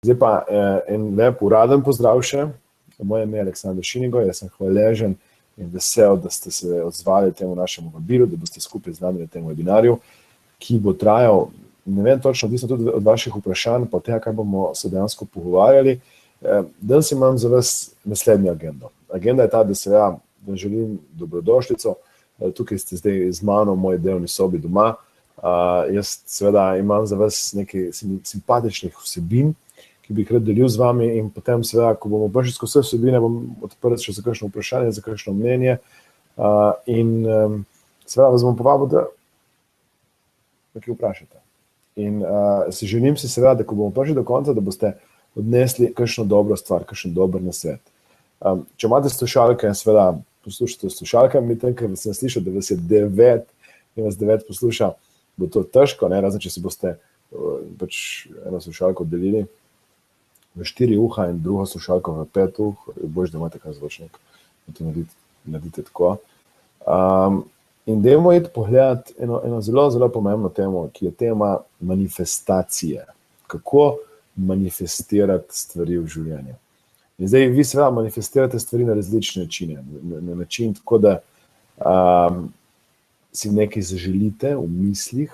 Zdaj pa en lep uraden pozdrav še. Moje ime je Aleksandar Šinigo, jaz sem hvaležen in vesel, da ste se odzvali temu našemu vabilu, da boste skupaj z nami na tem webinarju, ki bo trajal, ne vem točno, odvisno tudi od vaših vprašanj, pa od tega, kaj bomo se dejansko pogovarjali. Danes imam za vas naslednjo agendo. Agenda je ta, da seveda želim dobrodošlico. Tukaj ste zdaj z mano v moji delovni sobi doma. Jaz seveda imam za vas nekaj simpatičnih vsebin, ki bi jih rad delil z vami, in potem seveda, ko bomo prišli skozi vse vsebine, bom odprt še za kakšno vprašanje, za kakšno mnenje, in seveda vas bom povabil, da nekaj vprašate. In želim si seveda, da ko bomo prišli do konca, da boste odnesli kakšno dobro stvar, kakšen dober nasvet. Če imate slušalke, seveda poslušate slušalke, medtem ker sem slišal, da vas je 9 in vas 9 posluša, bo to težko, ne, razen če si boste pač eno slušalko delili v 4 uha in drugo slušalko v 5 boš, da imate kaj zvočnik, da to naredite tako. In dajmo iti pogledati eno zelo, zelo pomembno temo, ki je tema manifestacije. Kako manifestirati stvari v življenju. In zdaj vi seveda manifestirate stvari na različne načine. Na način tako, da si nekaj zaželite v mislih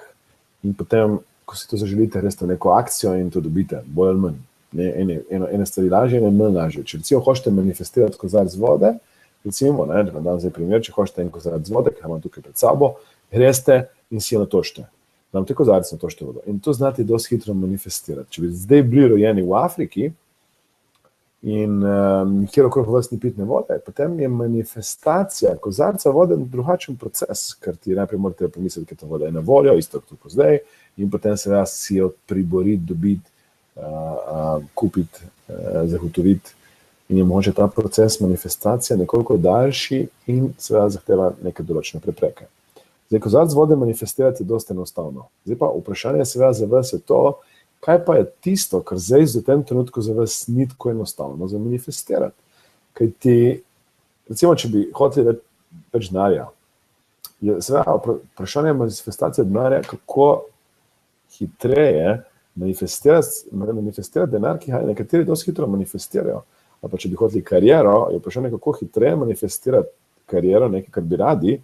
in potem, ko si to zaželite, greste v neko akcijo in to dobite, bolj ali manj. Ene stvari lažje, ene manj lažje. Če recimo hočete manifestirati kozarec vode, recimo, da vam dam zdaj primer, če hočete en kozarec vode, ki ga imam tukaj pred sabo, greste in si jo natočite. Nam te kozarec natočite vodo. In to znate dosti hitro manifestirati. Če bi zdaj bili rojeni v Afriki in nikjer okrog vas ni pitne vode, potem je manifestacija kozarca vode drugačen proces, ker ti najprej morate pomisliti, ker ta voda je na voljo, isto kot zdaj, in potem seveda si jo priboriti, dobiti, kupiti, zagotoviti, in je mogoče ta proces manifestacije nekoliko daljši in seveda zahteva neke določene prepreke. Zdaj, kozarec vode manifestirati je dosti enostavno. Zdaj pa vprašanje seveda za vas je to, kaj pa je tisto, kar zdaj v tem trenutku za vas ni tako enostavno za manifestirati. Kaj ti, recimo, če bi hoteli več denarja, je seveda vprašanje manifestacije denarja, kako hitreje manifestirati denar, ki ga nekateri dosti hitro manifestirajo. Ali pa če bi hoteli kariero, je vprašanje, kako hitreje manifestirati kariero, nekaj, kar bi radi,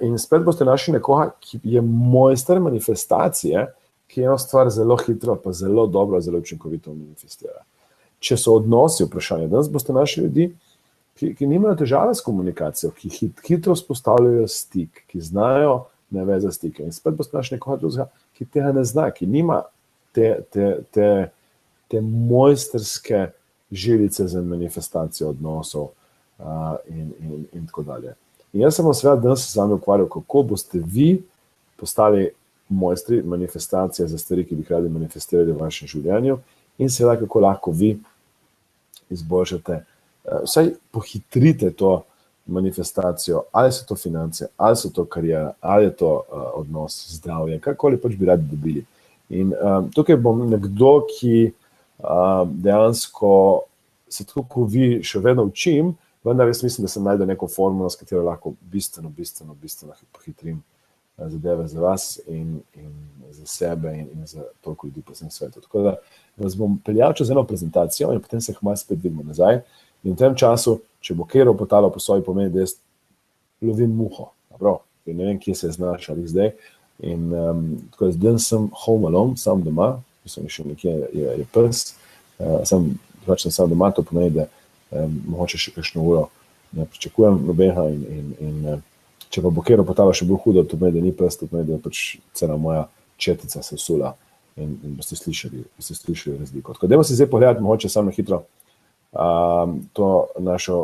in spet boste našli nekoga, ki je mojster manifestacije, ki eno stvar zelo hitro, pa zelo dobro, zelo učinkovito manifestira. Če so odnosi vprašanje, danes boste našli ljudi, ki nimajo težave s komunikacijo, ki hitro spostavljajo stik, ki znajo navezati stike. In spet boste našli nekoga drugega, ki tega ne zna, ki nima te mojsterske žilice za manifestacijo odnosov in tako dalje. In jaz sem seveda danes z vami ukvarjal, kako boste vi postali mojstri manifestacije za stvari, ki bi radi manifestirali v vašem življenju, in seveda kako lahko vi izboljšate, vsaj pohitrite to manifestacijo, ali so to finance, ali so to karijera, ali je to odnos, zdravje, karkoli pač bi radi dobili. In tukaj bom nekdo, ki dejansko se tako kot vi še vedno učim, vendar jaz mislim, da sem najdel neko formulo, s katero lahko bistveno pohitrim zadeve za vas in za sebe in za toliko ljudi po vsem svetu. Tako da vas bom peljal čez eno prezentacijo in potem se hmalo spet vidimo nazaj. In v tem času, če bo kaj ropotalo po svoji, pomeni, da jaz lovim muho. Dobro, ne vem, kje se je znašal zdaj. In tako da zdaj sem home alone, sam doma, mislim, še nekje je pes, sam doma, to pomeni, da mogoče še kakšno uro ne pričakujem nobenega in če pa bo kaj ropotalo še bolj hudo, to pomeni, da ni pes, to pomeni, da pač cela moja četica se vsula in boste slišali razliko. Tako da dajmo si zdaj pogledati, mogoče samo na hitro, to našo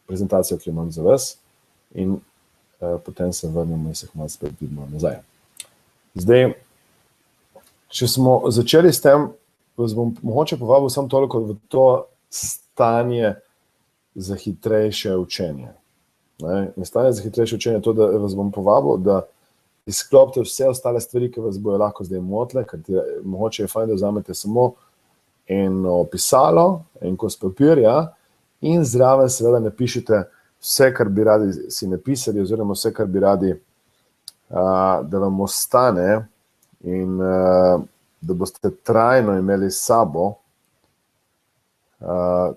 prezentacijo, ki jo imam za vas, in potem se vrnemo in se malo spet vidimo nazaj. Zdaj, če smo začeli s tem, vas bom mogoče povabil samo toliko v to stanje za hitrejše učenje. In stanje za hitrejše učenje je to, da vas bom povabil, da izklopite vse ostale stvari, ki vas bojo lahko zdaj motile, ker mogoče je fajn, da vzamete samo eno pisalo, en kos papirja in zraven seveda napišite vse, kar bi radi si napisali, oziroma vse, kar bi radi, da vam ostane, in da boste trajno imeli s sabo,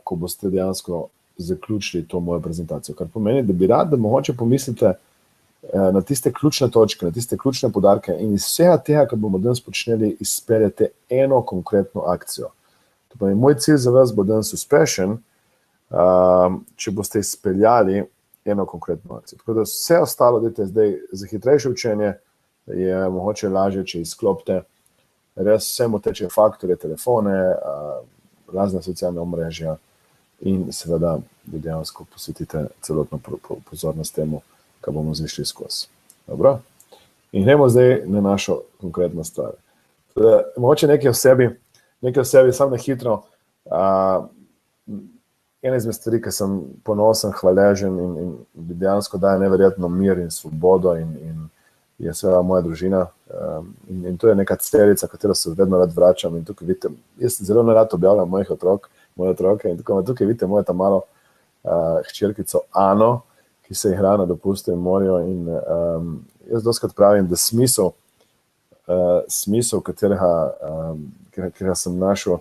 ko boste dejansko zaključili to mojo prezentacijo. Kar pomeni, da bi rad, da mogoče pomislite na tiste ključne točke, na tiste ključne poudarke in iz vsega tega, kar bomo danes počneli, izpeljete eno konkretno akcijo. To pomeni, moj cilj za vas bo danes uspešen, če boste izpeljali eno konkretno akcijo. Tako da vse ostalo, dajte zdaj za hitrejše učenje, je mogoče lažje, če izklopite res vse moteče faktorje, telefone, razne socialne omrežja in seveda dejansko posvetite celotno pozornost temu, kar bomo zišli skozi. Dobro? In gremo zdaj na našo konkretno stvar. Mogoče nekaj o sebi, sam na hitro. Ena izmed stvari, ki sem ponosen, hvaležen in dejansko daje neverjetno mir in svobodo in je seveda moja družina. In to je neka celica, katero se vedno rad vračam. In tukaj vidite, jaz zelo nerad objavljam moje otroke in tukaj vidite mojo ta malo hčerkico Ano, ki se igra na dopustu in morju. In jaz dostikrat pravim, da smisel, katerega sem našel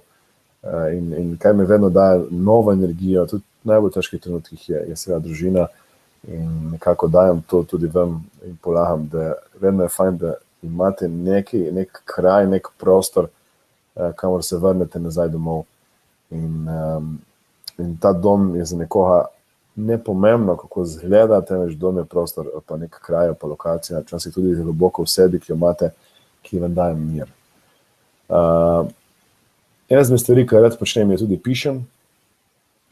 in kaj me vedno daje novo energijo, tudi v najbolj težkih trenutkih je seveda družina in nekako dajem to tudi vam in polagam, da vedno je fajn, da imate nek kraj, nek prostor, kamor se vrnete nazaj domov. In ta dom je za nekoga nepomembno, kako zgleda, temveč dom je prostor, pa nek kraj, pa lokacija, včasih tudi globoko v sebi, ki jo imate, ki vam daje mir. Ena izmed stvari, ki rad počnem, je tudi pišem.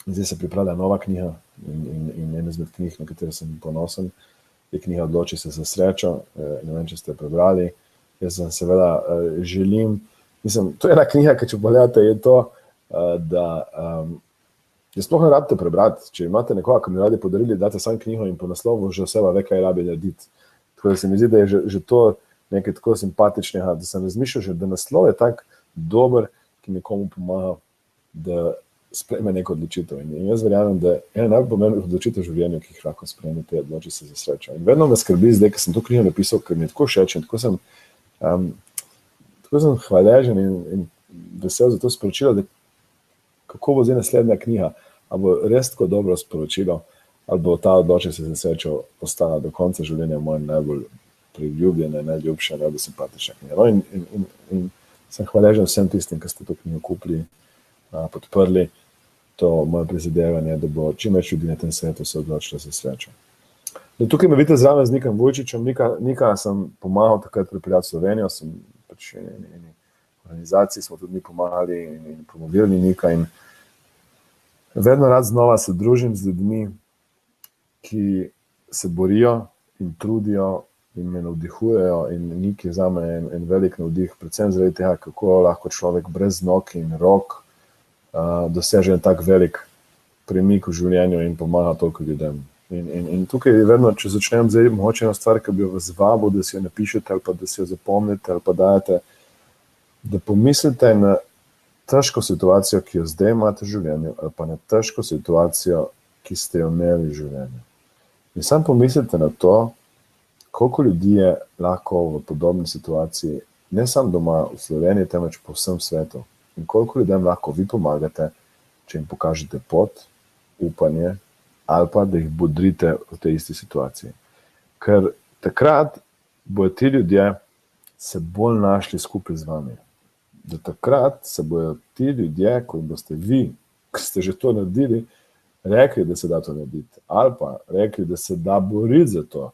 Zdaj se pripravlja nova knjiga in ena izmed knjig, na katero sem ponosen, je knjiga Odloči se za srečo. Ne vem, če ste prebrali. Jaz sem seveda želim, to je ena knjiga, ki če pogledate, je to, da je sploh ne rabite prebrati. Če imate nekoga, ki mi radi podarili, date sam knjigo in po naslovu že oseba ve, kaj rabi narediti. Tako da se mi zdi, da je že to nekaj tako simpatičnega, da sem razmišljal že, da naslov je tak dober, ki nekomu pomaga, da sprejme neko odločitev. In jaz verjamem, da je ena najpomembnejših odločitev v življenju, ki jih lahko sprejmete, Odloči se za srečo. In vedno me skrbi zdaj, ker sem to knjigo napisal, ker mi je tako všeč in tako sem hvaležen in vesel za to sporočilo, da kako bo zdaj naslednja knjiga, ali bo res tako dobro sporočilo, ali bo ta Odloči se za srečo ostala do konca življenja moja najbolj priljubljena, najljubša, najbolj simpatična knjiga. In sem hvaležen vsem tistim, ki ste to knjigo kupili, podprli to moje prizadevanje, da bo čim več ljudi na tem svetu se odločilo za srečo. Tukaj me vidite zraven z Nikom Vujčičem. Nika sem pomagal takrat pripeljati v Slovenijo, sem pač eni organizaciji, smo tudi mi pomagali in promovirali Nika in vedno rad znova se družim z ljudmi, ki se borijo in trudijo in me navdihujejo in Nik je zame en velik navdih, predvsem zaradi tega, kako lahko človek brez nog in rok doseže en tak velik premik v življenju in pomaga toliko ljudem. In tukaj je vedno, če začnem zdaj, mogoče ena stvar, ki bi jo vas vabil, da si jo napišete ali pa da si jo zapomnite ali pa dajete, da pomislite na težko situacijo, ki jo zdaj imate v življenju ali pa na težko situacijo, ki ste jo imeli v življenju. In sam pomislite na to, koliko ljudi je lahko v podobni situaciji, ne samo doma v Sloveniji, temveč po vsem svetu. In koliko ljudem lahko vi pomagate, če jim pokažete pot, upanje, ali pa da jih bodrite v tej isti situaciji. Ker takrat bojo ti ljudje se bolj našli skupaj z vami. Da takrat se bojo ti ljudje, ko boste vi, ki ste že to naredili, rekli, da se da to narediti. Ali pa rekli, da se da boriti za to.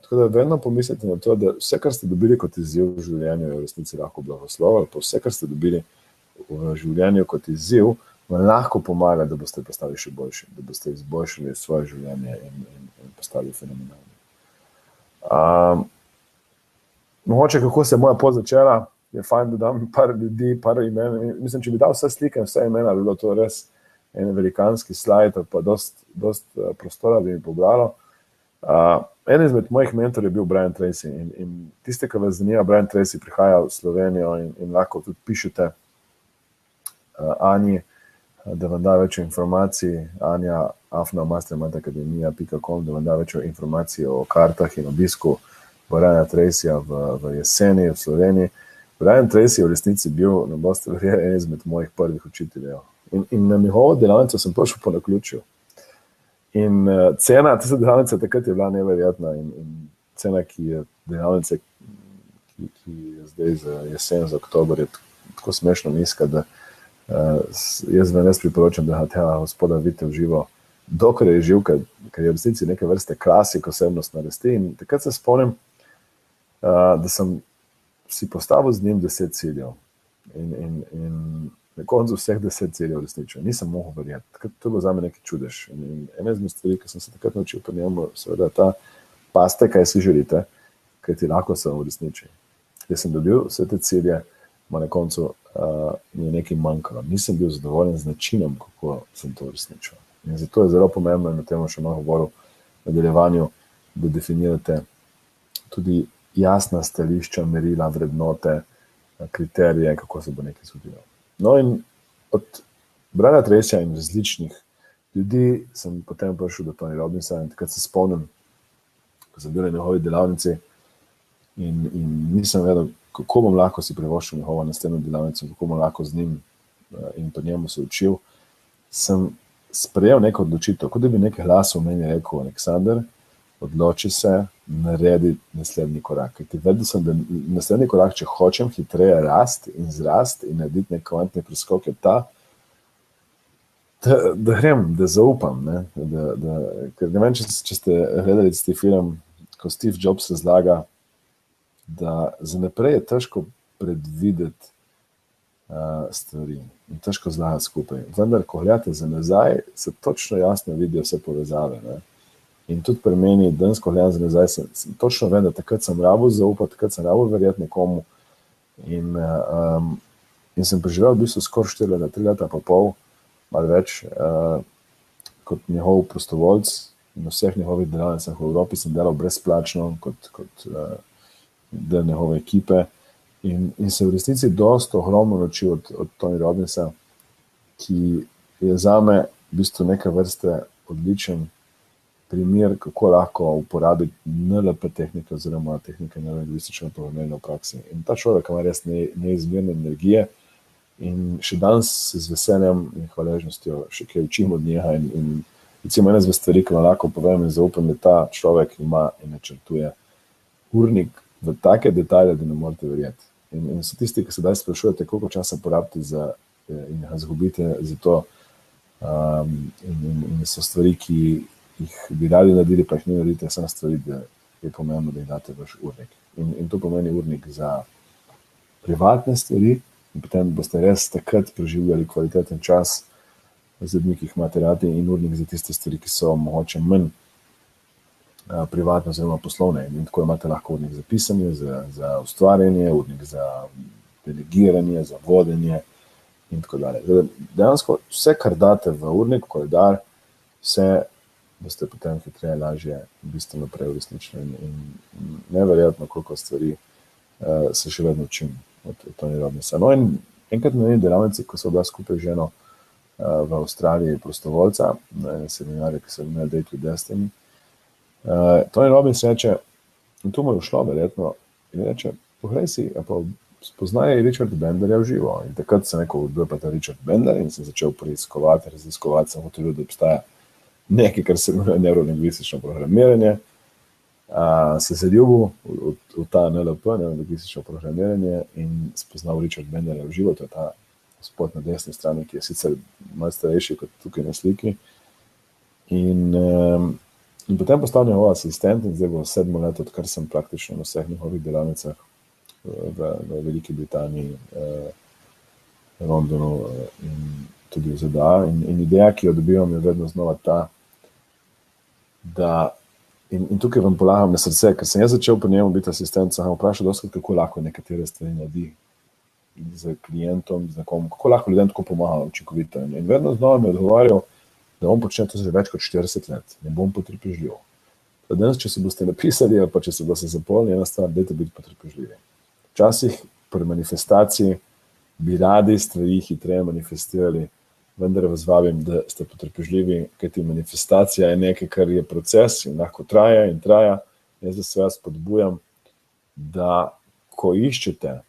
Tako da vedno pomislite na to, da vse, kar ste dobili kot izziv v življenju, je v resnici lahko blagoslov, ali pa vse, kar ste dobili v življenju kot izziv, vam lahko pomaga, da boste postali še boljši, da boste izboljšali svoje življenje in postali fenomenalni. Mogoče, kako se je moja pot začela, je fajn, da dam par ljudi, par imen. Mislim, če bi dal vse slike in vse imena, bi bilo to res en velikanski slajd, pa dost prostora bi mi pobralo. En izmed mojih mentorjev je bil Brian Tracy in tiste, ki vas zanima, Brian Tracy prihaja v Slovenijo in lahko tudi pišete Anji, da vam da več informacij, anja@mastermindacademia.com, da vam da več informacij o kartah in obisku Briana Tracyja v jeseni v Sloveniji. Brian Tracy je v resnici bil, ne boste verjeli, en izmed mojih prvih učiteljev. In na njegovo delavnico sem prišel po naključju. In cena te delavnice takrat je bila neverjetna in cena, ki je delavnice, ki je zdaj za jesen, za oktober, je tako smešno nizka, da jaz vam res priporočam, da tega gospoda vidite v živo, dokler je živ, ker je v resnici neke vrste klasik osebnostne rasti. In takrat se spomnim, da sem si postavil z njim 10 ciljev in na koncu vseh 10 ciljev resničil. Nisem mogel verjeti. Takrat to je bilo za me nekaj čudež. In ena izmed stvari, ki sem se takrat naučil po njemu, seveda ta paste, kaj si želite, kaj ti lahko se uresniči. Jaz sem dobil vse te cilje, ma na koncu mi je nekaj manjkalo. Nisem bil zadovoljen z načinom, kako sem to uresničil. In zato je zelo pomembno, in o tem še malo govoril v nadaljevanju, da definirate tudi jasna stališča, merila, vrednote, kriterije, kako se bo nekaj zgodilo. No in od Briana Tracyja in različnih ljudi sem potem prišel do Tony Robbinsa in takrat se spomnim, ko sem bil na njegovi delavnici in nisem vedel, kako bom lahko si privoščil njegovo naslednjo delavnico, kako bom lahko z njim in po njemu se učil, sem sprejel neko odločitev, kot da bi nekaj glasov meni rekel, Aleksander, odloči se, naredi naslednji korak. Ker ti vedel sem, da naslednji korak, če hočem hitreje rasti in zrasti in narediti nek kvantni preskok, je ta, da grem, da zaupam. Ne? Ker ne vem, če ste gledali tisti film, ko Steve Jobs razlaga, da za naprej je težko predvideti stvari in težko zlagati skupaj. Vendar, ko gledate za nazaj, se točno jasno vidijo vse povezave. Ne? In tudi pri meni, danes, ko gledam za nazaj, sem točno vem, da takrat sem rabil zaupati, takrat sem rabil verjeti nekomu in sem preživel v bistvu skoraj 3 leta pa pol, malo več, kot njegov prostovoljc in vseh njegovih delavnicah v Evropi sem delal brezplačno kot del njegove ekipe in se v resnici dosto ogromno naučil od Tony Robbinsa, ki je zame v bistvu neka vrste odličen primer, kako lahko uporabiti NLP tehnike oziroma tehnike neurolingvističnega programiranja v praksi. In ta človek ima res neizmerne energije in še danes se z veseljem in hvaležnostjo še kaj učim od njega in recimo ena izmed stvari, ki vam lahko povem in zaupam, da ta človek ima in načrtuje urnik v take detajle, da ne morete verjeti. In so tisti, ki se daj sprašujete, koliko časa porabite in ga zgubite za to in so stvari, ki jih bi radi naredili, pa jih ne naredite, samo stvari, da je pomembno, da jih date vaš urnik. In to pomeni urnik za privatne stvari in potem boste res takrat preživljali kvaliteten čas z ljudmi, ki jih imate radi in urnik za tiste stvari, ki so mogoče manj privatne oziroma poslovne. In tako imate lahko urnik za pisanje, za ustvarjanje, urnik za delegiranje, za vodenje in tako dalje. Dejansko vse, kar date v urnik, koledar, vse boste potem hitreje, lažje bistveno prej uresničili in neverjetno, koliko stvari se še vedno učim od Tony Robbinsa. No in enkrat na eni delavnici, ko so bila skupaj z ženo v Avstraliji prostovoljca, na enem seminarju, ki se imenuje Date with Destiny, Tony Robbins reče, in to mu je šlo verjetno, in reče, poglej si, pa spoznaj Richard Benderja v živo. In takrat sem rekel, kdo je pa ta Richard Bender in sem začel preiskovati, raziskovati, sem hotel, da obstaja nekaj, kar se imenuje neurolingvistično programiranje, se zaljubil v ta NLP, neurolingvistično programiranje in spoznal Richard Benderja v živo, to je ta gospod na desni strani, ki je sicer malo starejši kot tukaj na sliki. In potem postal njegov asistent in zdaj bo 7 let, odkar sem praktično na vseh njegovih delavnicah v Veliki Britaniji, Londonu in tudi v ZDA. In ideja, ki jo dobivam, je vedno znova ta, da, in tukaj vam polagam na srce, ker sem jaz začel po njemu biti asistent, sem vprašal doskrat, kako lahko nekatere stvari naredi z klientom, z nekom, kako lahko ljudem tako pomaga učinkovito. In vedno znova mi je odgovarjal, da on počne to že več kot 40 let, ne bom potrpežljiv. Danes, če se boste napisali, ali pa če se boste zapolnili, ena stvar, dajte biti potrpežljivi. Včasih pri manifestaciji bi radi stvari hitreje manifestirali, vendar vas vabim, da ste potrpežljivi, kajti manifestacija je nekaj, kar je proces in lahko traja in traja. Jaz vas spodbujam, da ko iščete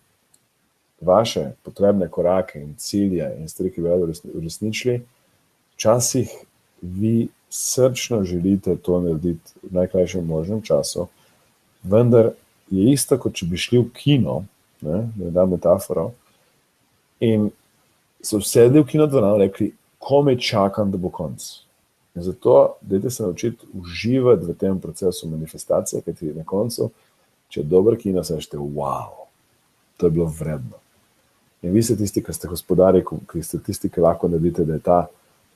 vaše potrebne korake in cilje in stvari, ki bi radi uresničili, včasih vi srčno želite to narediti v najkrajšem možnem času, vendar je isto, kot če bi šli v kino, ne, da dam metaforo, in so vsedli v kino dvorano in rekli, kome čakam, da bo konc. In zato dajte se naučiti uživati v tem procesu manifestacije, kajti na koncu, če je dober kino, se rečete, wow, to je bilo vredno. In vi ste tisti, ki ste gospodari, ki ste tisti, ki lahko naredite, da je ta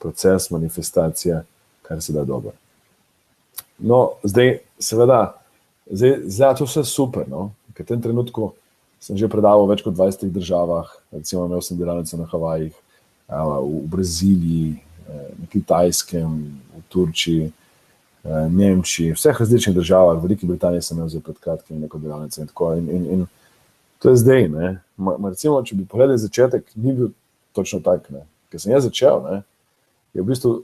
proces manifestacije, kar se da dober. No, zdaj, seveda, zdaj to vse super, no? Ker v tem trenutku sem že predaval v več kot 20 državah, recimo imel sem delavnice na Havajih, v Braziliji, na Kitajskem, v Turčiji, Nemčiji, vseh različnih državah, v Veliki Britaniji sem imel zdaj pred kratkim neko delavnice in tako. In to je zdaj, ne. Recimo, če bi pogledali začetek, ni bil točno tak, ne. Ker sem jaz začel, ne, je v bistvu,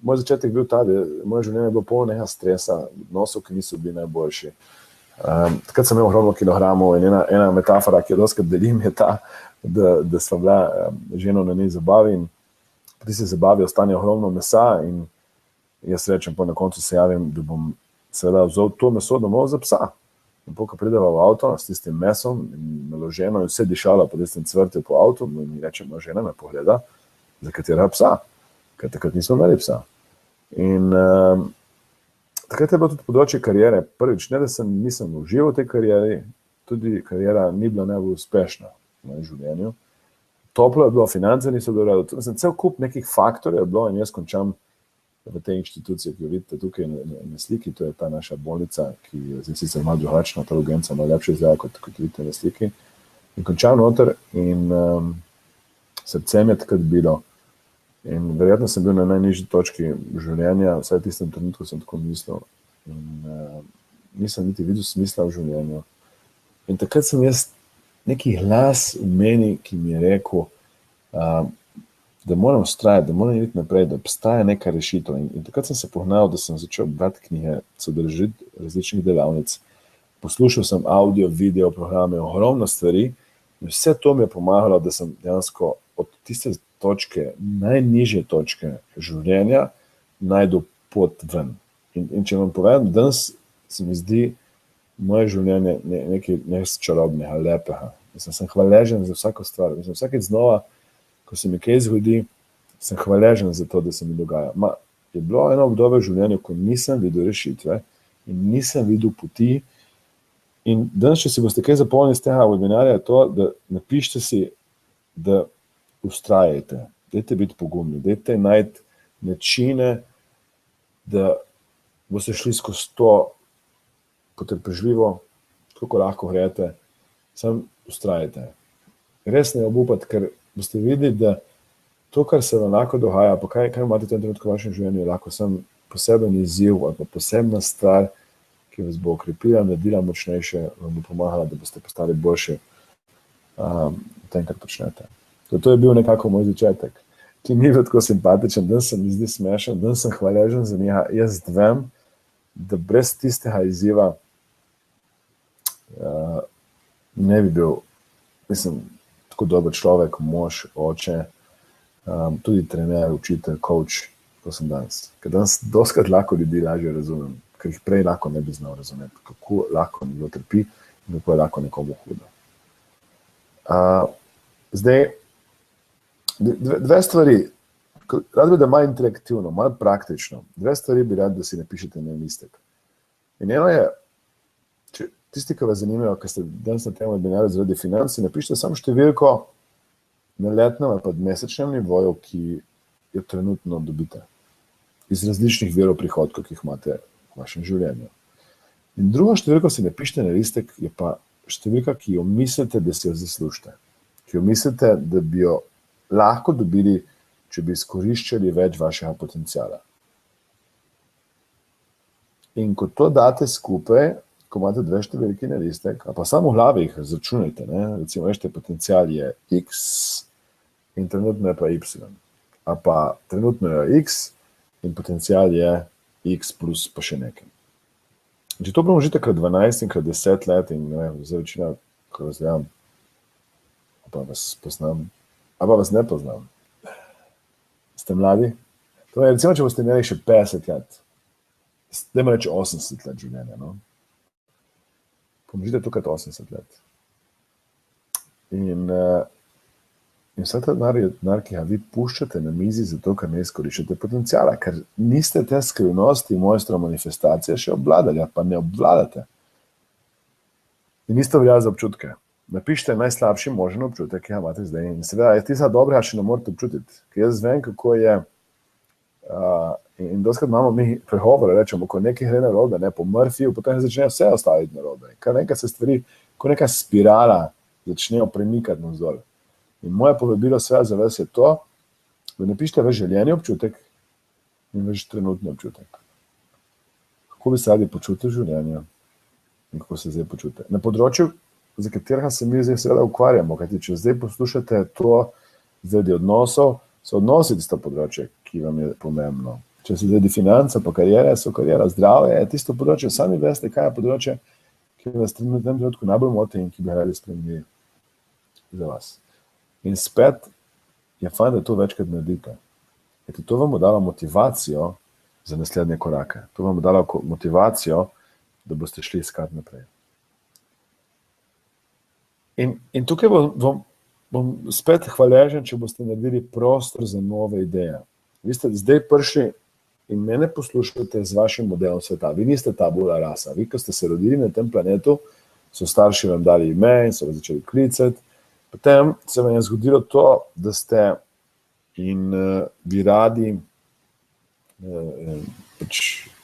moj začetek bil ta, da moje življenje je bilo polno nekaj stresa, odnosov, ki niso bili najboljši. Takrat sem imel ogromno kilogramov in ena metafora, ki jo dostikrat delim, je ta, da sva bila ženo na njej zabavi in pri se zabavi ostane ogromno mesa in jaz rečem, po na koncu se javim, da bom seveda vzel to meso domov za psa. In ko prideva v avto s tistim mesom in naloženo in vse dišala po tistem cvrtju po avtu, in rečem, žena me pogleda, za katera psa, ker takrat nismo imeli psa. In takrat je bilo tudi področje karijere. Prvič, ne da nisem užival v tej karijeri, tudi karijera ni bila najbolj uspešna v mojem življenju. Toplo je bilo, finance niso bile, cel kup nekih faktorjev je bilo in jaz končam v tej inštituciji, ki jo vidite tukaj na sliki, to je ta naša bolnica, ki je zdaj sicer malo drugačna, ta urgenca malo lepše izgleda, kot vidite na sliki. In končam noter in srce mi je takrat bilo. In verjetno sem bil na najnižji točki življenja, vsaj v tistem trenutku sem tako mislil. In nisem niti videl smisla v življenju. In takrat sem jaz neki glas v meni, ki mi je rekel, da moram vztrajati, da moram iti naprej, da obstaja neka rešitev. In takrat sem se pognal, da sem začel brati knjige, se udeležiti različnih delavnic. Poslušal sem audio, video programe, ogromno stvari in vse to mi je pomagalo, da sem dejansko od tiste točke, najnižje točke življenja najdel pot ven. In če vam povem, danes se mi zdi moje življenje nekaj čarobnega, lepega. Sem hvaležen za vsako stvar. Vsakeč znova, ko se mi kaj zgodi, sem hvaležen za to, da se mi dogaja. Je bilo eno obdobje v življenju, ko nisem videl rešitve in nisem videl poti. In danes, če si boste kaj zapomnili z tega webinarja, je to, da napišite si, da ustrajajte, dajte biti pogumni, dajte najti načine, da boste šli skozi to potrpežljivo, kako lahko grete, samo ustrajajte. Res ne obupati, ker boste videli, da to, kar se vam lahko dogaja, pa kaj imate v tem trenutku v vašem življenju, lahko sem poseben izziv ali pa posebna stvar, ki vas bo okrepila, naredila močnejše, vam bo pomagala, da boste postali boljši v tem, kar počnete. To je bil nekako moj začetek, ki ni bil tako simpatičen, danes se mi zdi smešen, danes sem hvaležen za njega. Jaz vem, da brez tistega izziva ne bi bil, mislim, tako dober človek, mož, oče, tudi trener, učitelj, coach, to sem danes. Ker danes doskrat lahko ljudi lažje razumem, ker jih prej lahko ne bi znal razumeti, kako lahko nekdo trpi in kako je lahko nekomu hudo. Zdaj, dve stvari, rad bi, da malo interaktivno, malo praktično, dve stvari bi rad, da si napišete na listek. In eno je, če tisti, ki vas zanimajo, ki ste danes na tem webinarju zaradi financ, napišite samo številko na letnem ali pa mesečnem nivoju, ki jo trenutno dobite iz različnih virov prihodkov, ki jih imate v vašem življenju. In drugo številko si napišite na listek, je pa številka, ki jo mislite, da si jo zaslužite, ki jo mislite, da bi jo lahko dobili, če bi izkoriščali več vašega potenciala. In ko to date skupaj, ko imate dve številki na listek, a pa samo v glavi jih izračunajte, recimo, veste, potencial je X in trenutno je pa Y. A pa trenutno je X in potencial je X plus pa še nekaj. Če to pomnožite krat 12 in krat 10 let in zdaj večina, ko razgledam, pa vas poznam, ali pa vas ne poznam. Ste mladi? To je, recimo, če boste imeli še 50 let, dajmo reči 80 let življenja, no? Pomnožite tukaj 80 let. In vse ta denar, ki ga vi puščate na mizi, zato ker ne izkoriščate potencijala, ker niste te skrivnosti mojstra manifestacije še obvladali, pa ne obvladate. In isto velja za občutke. Napišite najslabši možen občutek, ki ga imate zdaj. In seveda, tista dobrega še ne morete občutiti, ker jaz vem, kako je. In doskrat imamo mi pregovore, rečemo, ko nekaj gre narobe, ne, po Murphyju, potem začnejo vse ostaviti narobe. Kar nekaj se stvari, ko neka spirala začnejo premikati navzdol. In moje povabilo sve za vas je to, da napišite vaš željeni občutek in vaš trenutni občutek. Kako bi se radi počutili v življenju in kako se zdaj počutite. Na področju, za katerega se mi zdaj seveda ukvarjamo, kajti če zdaj poslušate to zaradi odnosov, so odnosi tisto področje, ki vam je pomembno. Če se zaradi financa, pa karijere, so karijera, zdravje, je tisto področje, sami veste, kaj je področje, ki vas v tem trenutku najbolj moti in ki bi radi spremenili za vas. In spet je fajn, da to večkrat naredite. To vam bo dalo motivacijo za naslednje korake. To vam bo dalo motivacijo, da boste šli iskat naprej. In tukaj bom spet hvaležen, če boste naredili prostor za nove ideje. Vi ste zdaj prišli in mene poslušate z vašim modelom sveta. Vi niste tabula rasa. Vi, ko ste se rodili na tem planetu, so starši vam dali ime in so vas začeli klicati. Potem se vam je zgodilo to, da ste in bi radi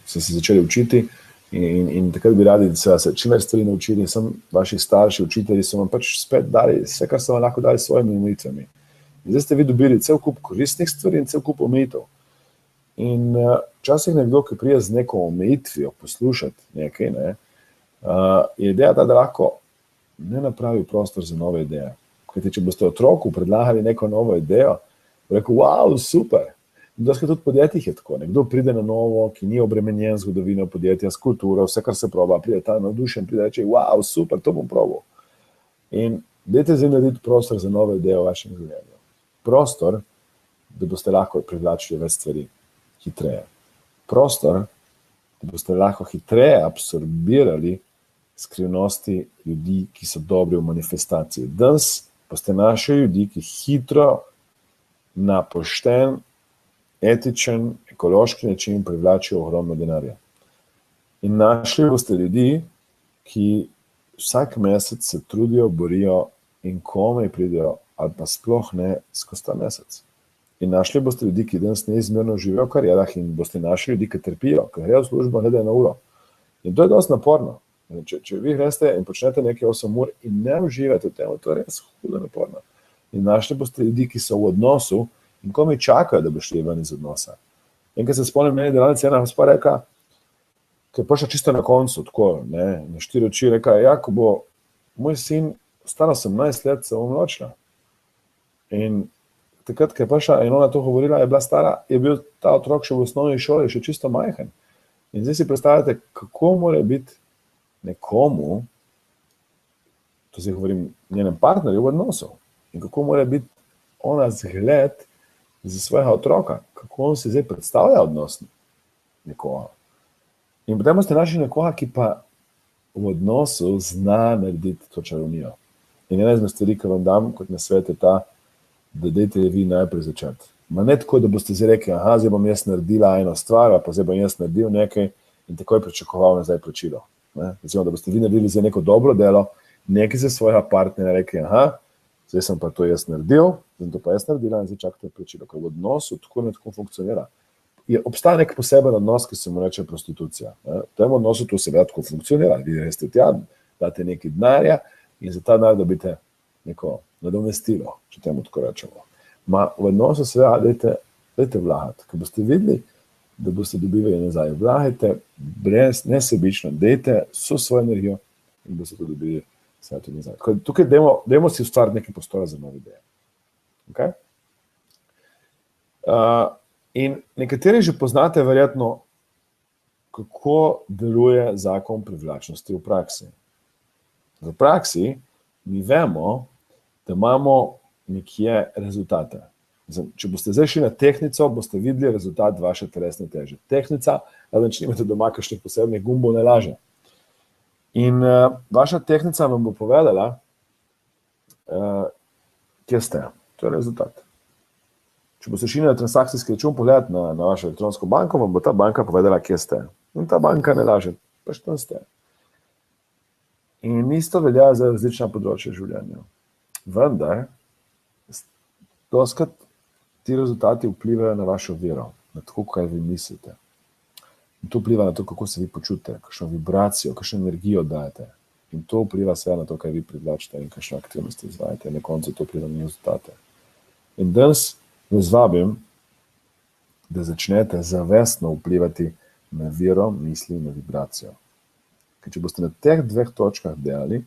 ste se začeli učiti in takrat bi radi se čim več stvari naučili. Vaši starši, učitelji so vam pač spet dali vse, kar so vam lahko dali s svojimi omejitvami. In zdaj ste vi dobili cel kup koristnih stvari in cel kup omejitev. In včasih nekdo, ki prije z neko omejitvijo poslušati nekaj, je ideja ta, da lahko ne napravi prostor za nove ideje. Kajti, če boste otroku predlagali neko novo idejo, bo rekel, wow, super. In doskrat tudi podjetjih je tako. Nekdo pride na novo, ki ni obremenjen zgodovino podjetja, s kulturo, vse, kar se proba, pride ta navdušen, pride reče, wow, super, to bom probal. In dajte zdaj narediti prostor za nove ideje v vašem življenju. Prostor, da boste lahko privlačili več stvari hitreje. Prostor, da boste lahko hitreje absorbirali skrivnosti ljudi, ki so dobri v manifestaciji. Danes boste našli ljudi, ki hitro na pošten, etičen, ekološki način privlačijo ogromno denarja. In našli boste ljudi, ki vsak mesec se trudijo, borijo in komaj pridejo, ali pa sploh ne skozi ta mesec. In našli boste ljudi, ki danes neizmerno živijo v karjerah in boste našli ljudi, ki trpijo, ki grejo v službo, gledajo na uro. In to je dosti naporno. Če vi greste in počnete nekaj 8 ur in ne uživate v tem, to je res hudo naporno. In našli boste ljudi, ki so v odnosu in komaj čakajo, da bo šli ven iz odnosa. Enkrat se spomnim, meni delavnica ena gospa rekla, ki je prišla čisto na koncu, tako, ne, na 4 oči, rekla, ja, ko bo moj sin star 18 let, se bom ločila. In takrat, ko je prišla in ona to govorila, je bila stara, je bil ta otrok še v osnovni šoli, še čisto majhen. In zdaj si predstavljate, kako mora biti nekomu, to zdaj govorim njenem partnerju v odnosu, in kako mora biti ona zgled za svojega otroka, kako on se zdaj predstavlja odnos nekoga. In potem boste našli nekoga, ki pa v odnosu zna narediti to čarovnijo. In ena izmed stvari, ki vam dam kot nasvet je ta, da dajte vi najprej začeti. Ma ne tako, da boste zdaj rekli, aha, zdaj bom jaz naredila eno stvar, pa zdaj bom jaz naredil nekaj in takoj pričakoval nazaj plačilo. Recimo, da boste vi naredili za neko dobro delo, nekaj za svojega partnera, rekli, aha, zdaj sem pa to jaz naredil, zdaj to pa jaz naredila in zdaj čakate plačilo. Ker v odnosu tako ne tako funkcionira. Obstaja nek poseben odnos, ki se mu reče prostitucija. V tem odnosu to seveda tako funkcionira. Vi greste tja, date nekaj denarja in za ta denar dobite neko nadomestilo, če temu tako rečemo. V odnosu seveda dajte vlagati. Ker boste videli, da boste dobivali nazaj. Vlagajte brez nesebično, dajte vso svojo energijo in boste to dobili vse tudi nazaj. Tukaj dajmo si ustvariti nekaj prostora za nove ideje. Okay? In nekateri že poznate verjetno, kako deluje zakon privlačnosti v praksi. V praksi mi vemo, da imamo nekje rezultate. Če boste zdaj šli na tehtnico, boste videli rezultat vaše telesne teže. Tehtnica, da če nimate doma kakšnih posebnih gumbov, ne laže. In vaša tehtnica vam bo povedala, kje ste. To je rezultat. Če boste šli na transakcijski račun pogledati na vašo elektronsko banko, vam bo ta banka povedala, kje ste. In ta banka ne laže, pač tam ste. In isto velja za različna področja življenja. Vendar, doskrat ti rezultati vplivajo na vašo vero, na to, kaj vi mislite. In to vpliva na to, kako se vi počutite, kakšno vibracijo, kakšno energijo dajete. In to vpliva sve na to, kaj vi privlačite in kakšne aktivnosti izvajate. Na koncu to vpliva na rezultate. In danes vas vabim, da začnete zavestno vplivati na vero, misli in na vibracijo. Ker če boste na teh dveh točkah delali,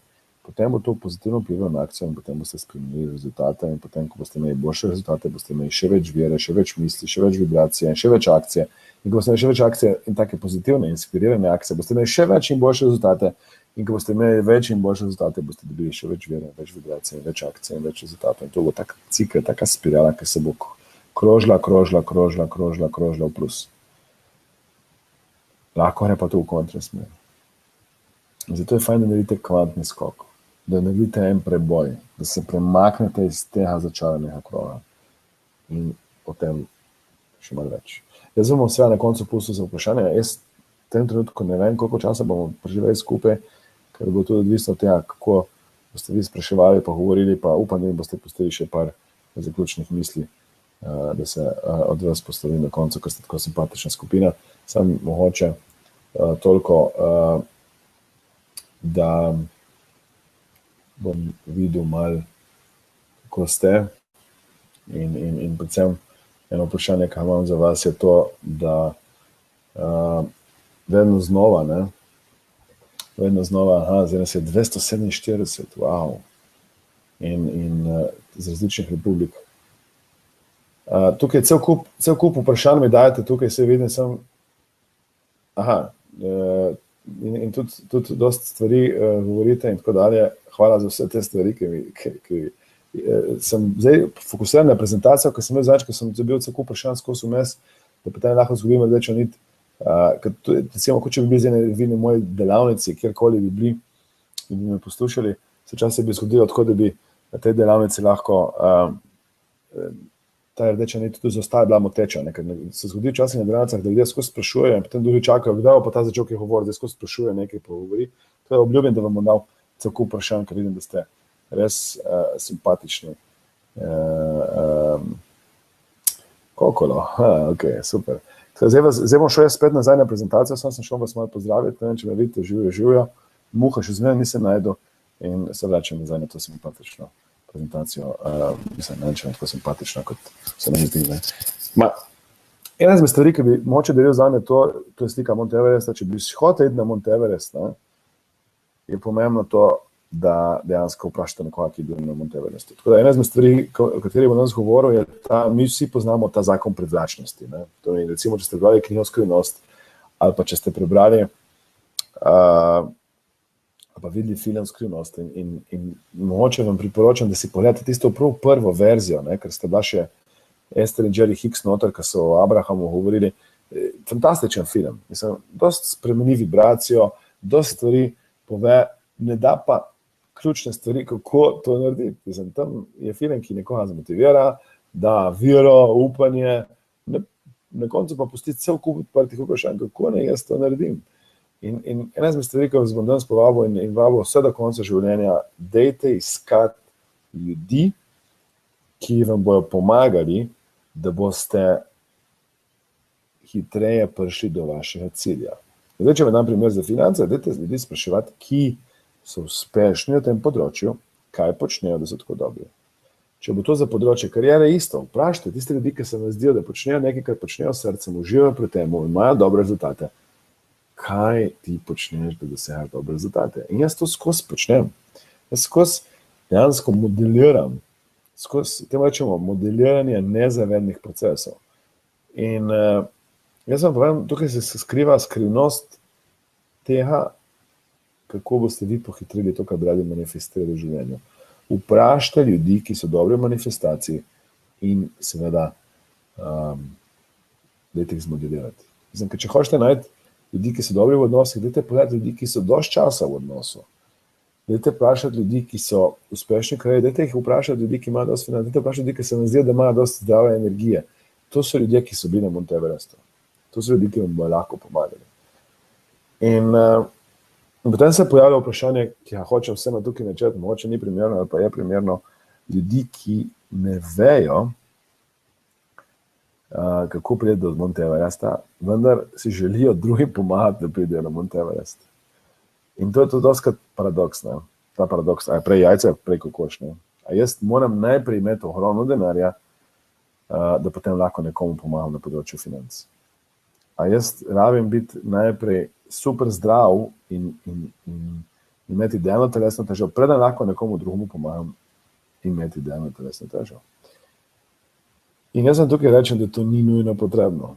potem bo to pozitivno vplivalo na akcijo in potem boste spremenili rezultate in potem, ko boste imeli boljše rezultate, boste imeli še več vere, še več misli, še več vibracije in še več akcije. In ko boste imeli še več akcije in take pozitivne, inspirirane akcije, boste imeli še več in boljše rezultate in ko boste imeli več in boljše rezultate, boste dobili še več vere, več vibracije, več akcije in več rezultatov. In to bo tak cikel, taka spirala, ki se bo krožila v plus. Lahko je pa to v kontrasmer. Zato je fajn, da naredite kvantni skok, da naredite en preboj, da se premaknete iz tega začaranega kroga. In o tem še malo več. Jaz vam sve na koncu pustil za vprašanje. Jaz v tem trenutku ne vem, koliko časa bomo preživeli skupaj, ker bo tudi odvisno od tega, kako boste vi spraševali, pa govorili, pa upam, da mi boste pustili še par zaključnih misli, da se od vas poslovi na koncu, ker ste tako simpatična skupina. Sam mogoče toliko, da bom videl malo, kako ste in predvsem eno vprašanje, kaj imam za vas, je to, da vedno znova, zdaj nas je 247, wow, in z različnih republik. Tukaj cel kup vprašanj mi dajete, tukaj se vidim sem, in tudi dosti stvari govorite in tako dalje. Hvala za vse te stvari, ki sem zdaj fokusiran na prezentacijo, ker sem ker sem bil cel kup vprašanj skozi vmes, da potem lahko zgubim rdečo nit. Recimo, če bi bili zdaj na moji delavnici, kjerkoli bi bili in bi me poslušali, se časih bi zgodilo tako, da bi na tej delavnici lahko ta rdeča nit tudi zostaje bila moteča. Ker se zgodi včasih na delavnicah, da ljudje skozi sprašujejo in potem drugi čakajo, kdaj pa ta začel kaj govoriti, da skozi sprašuje nekaj pa govori. To je obljubim, da vam bom dal cel kup vprašanj, ker vidim, da ste res simpatični. Kokolo, ok, super. Zdaj bom šel jaz spet nazaj na prezentacijo, sem šel vas malo pozdraviti, ne vem, če me vidite, živijo. Muha še zmeraj nisem najdel in se vračam nazaj na to simpatično prezentacijo. Mislim, ne vem, če je tako simpatična, kot se ne zdi. Ena izmed stvari, ki bi moče delil za me, to je slika Mount Everesta. Če bi hotel iti na Mount Everest, je pomembno to, da dejansko vprašate nekoga, ki je bil na Mount Everestu. Tako da ena izmed stvari, o kateri bom danes govoril, je mi vsi poznamo ta zakon privlačnosti. To je, recimo, če ste prebrali knjigo Skrivnost, ali pa če ste prebrali pa videli film Skrivnost in mogoče vam priporočam, da si pogledate tisto prvo verzijo, ker ste bila še Esther in Jerry Hicks noter, ki so o Abrahamu govorili. Fantastičen film. Mislim, dosti spremeni vibracijo, dosti stvari pove, ne da pa ključne stvari, kako to narediti. Mislim, tam je film, ki nekoga zmotivira, da vero, upanje, na koncu pa pusti cel kup odprtih vprašanj, kako naj jaz to naredim. In ena izmed stvari, ki vas bom danes povabil in vabil vse do konca življenja, dejte iskati ljudi, ki vam bojo pomagali, da boste hitreje prišli do vašega cilja. Zdaj, če me dam primer za finance, dajte ljudi spraševati, ki so uspešni na tem področju, kaj počnejo, da so tako dobri. Če bo to za področje karijere isto, vprašajte tiste ljudi, ki se vam zdijo, da počnejo nekaj, kar počnejo srcem, uživajo pri tem, imajo dobre rezultate. Kaj ti počneš, da dosegaš dobre rezultate? In jaz to skozi počnem. Jaz skozi dejansko modeliram, temu rečemo modeliranje nezavednih procesov. In jaz vam povem, tukaj se skriva skrivnost tega, kako boste vi pohitrili to, kar bi radi manifestirali v življenju. vprašajte ljudi, ki so dobri v manifestaciji in seveda dajte jih zmodelirati. Mislim, ker če hočete najti ljudi, ki so dobri v odnosih, dajte pogledati ljudi, ki so dosti časa v odnosu. Dajte vprašati ljudi, ki so uspešni kraji, dajte jih vprašati ljudi, ki imajo dosti financ, dajte vprašati ljudi, ki se vam zdi, da imajo dosti zdrave energije. To so ljudje, ki so bili na Mount Everestu. To so ljudi, ki vam bodo lahko pomagali. In potem se pojavlja vprašanje, ki ga hoče vseeno tukaj načeti, mogoče ni primerno, ali pa je primerno, ljudi, ki ne vejo, kako pride do Mount Everesta, vendar si želijo drugim pomagati, da pridejo na Mount Everest. In to je to doskrat paradoks, ne? Ta paradoks, a je prej jajce, prej kokoš, ne? A jaz moram najprej imeti ogromno denarja, da potem lahko nekomu pomagam na področju financ. A jaz rabim biti najprej super zdrav in imeti idealno telesno težo, preden lahko nekomu drugemu pomagam imeti idealno telesno težo. In jaz sem tukaj rečem, da to ni nujno potrebno.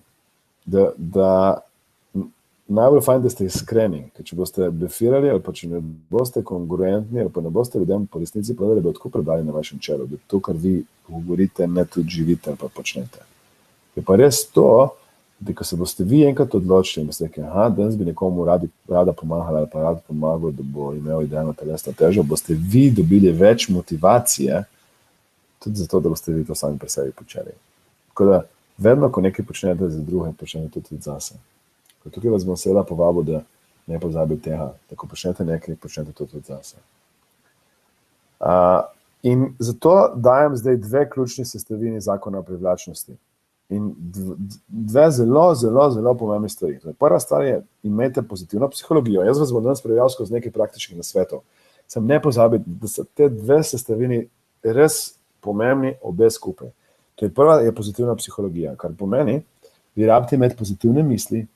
Da najbolj fajn, da ste iskreni, ker če boste blefirali ali pa če ne boste kongruentni ali pa ne boste ljudem po resnici povedali, da bo tako prebrali na vašem čelu, da to, kar vi govorite, ne tudi živite ali pa počnete. Je pa res to, da ko se boste vi enkrat odločili in boste rekli, danes bi nekomu rada pomagala ali pa rad pomagal, da bo imel idealno telesno težo, boste vi dobili več motivacije, tudi zato, da boste vi to sami pri sebi počeli. Tako da, vedno, ko nekaj počnete za druge, počnete tudi zase. Tukaj vas bom seveda povabil, da ne pozabite tega, da ko počnete nekaj, počnete to tudi zase. In zato dajem zdaj dve ključni sestavini zakona o privlačnosti. In dve zelo pomembne stvari. Prva stvar je, imejte pozitivno psihologijo. Jaz vas bom danes preveljal skozi nekaj praktičnih nasvetov. Sem ne pozabiti, da so te dve sestavini res pomembni obe skupaj. To je prva je pozitivna psihologija, kar pomeni, vi rabite imeti pozitivne misli,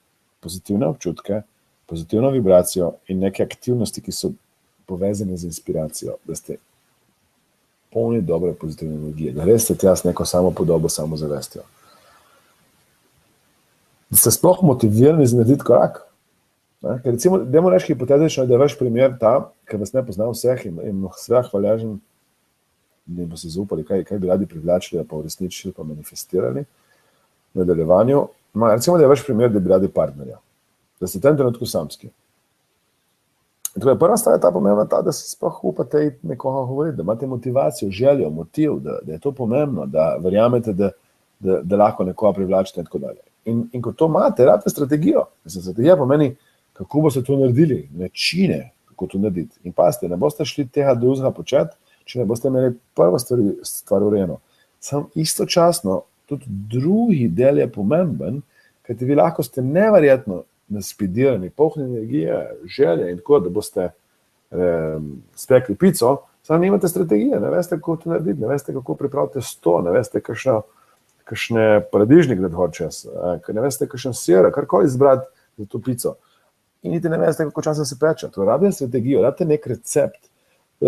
pozitivne občutke, pozitivno vibracijo in neke aktivnosti, ki so povezane z inspiracijo, da ste polni dobre pozitivne energije, da res ste tja s neko samopodobo, samozavestjo. Da ste sploh motivirani za narediti korak. Ker recimo, dajmo reči hipotetično, da je vaš primer ta, ker vas ne poznam vseh in sve hvaležen, da bi se zaupali, kaj bi radi privlačili, pa uresničili, pa manifestirali v nadaljevanju. Recimo, da je vaš primer, da bi radi partnerja, da ste v tem trenutku samski. Torej, prva stvar je ta pomembna, da se sploh upate nekoga govoriti, da imate motivacijo, željo, motiv, da je to pomembno, da verjamete, da lahko nekoga privlačite in tako dalje. In ko to imate, rabite strategijo. Strategija pomeni, kako boste to naredili, načine, kako to narediti. In pazite, ne boste šli tega drugega početi, če ne boste imeli prvo stvar urejeno. Sam istočasno, tudi drugi del je pomemben, kajti vi lahko ste neverjetno naspidirani, polni energije, želje in tako, da boste spekli pico, samo nimate strategije, ne veste, kako to narediti, ne veste, kako pripravite sto, ne veste, kakšne paradižnik da dvor čez, ne veste, kakšen sir, karkoli izbrati za to pico. In niti ne veste, kako časa se peče. To rabite strategijo, rabite nek recept.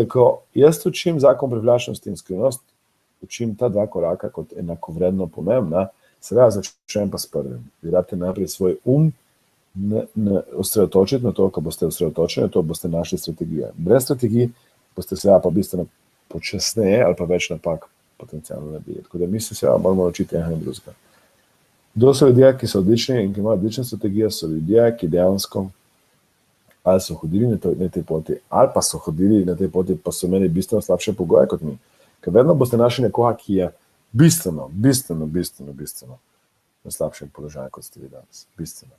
Ko jaz učim zakon privlačnosti in skrivnost, učim ta dva koraka kot enakovredno pomembna, seveda začnem pa s prvim. Vi rabite najprej svoj osredotočiti na to, ko boste osredotočeni, to boste našli strategije. Brez strategij boste seveda pa bistveno počasneje ali pa več napak potencialno naredili. Tako da mi se seveda moramo naučiti enega in drugega. Kdo so ljudje, ki so odlični in ki imajo odlične strategije, so ljudje, ki dejansko ali so hodili na tej poti, ali pa so hodili na tej poti, pa so imeli bistveno slabše pogoje kot mi. Ker vedno boste našli nekoga, ki je bistveno na slabšem položaju, kot ste vi danes. Bistveno.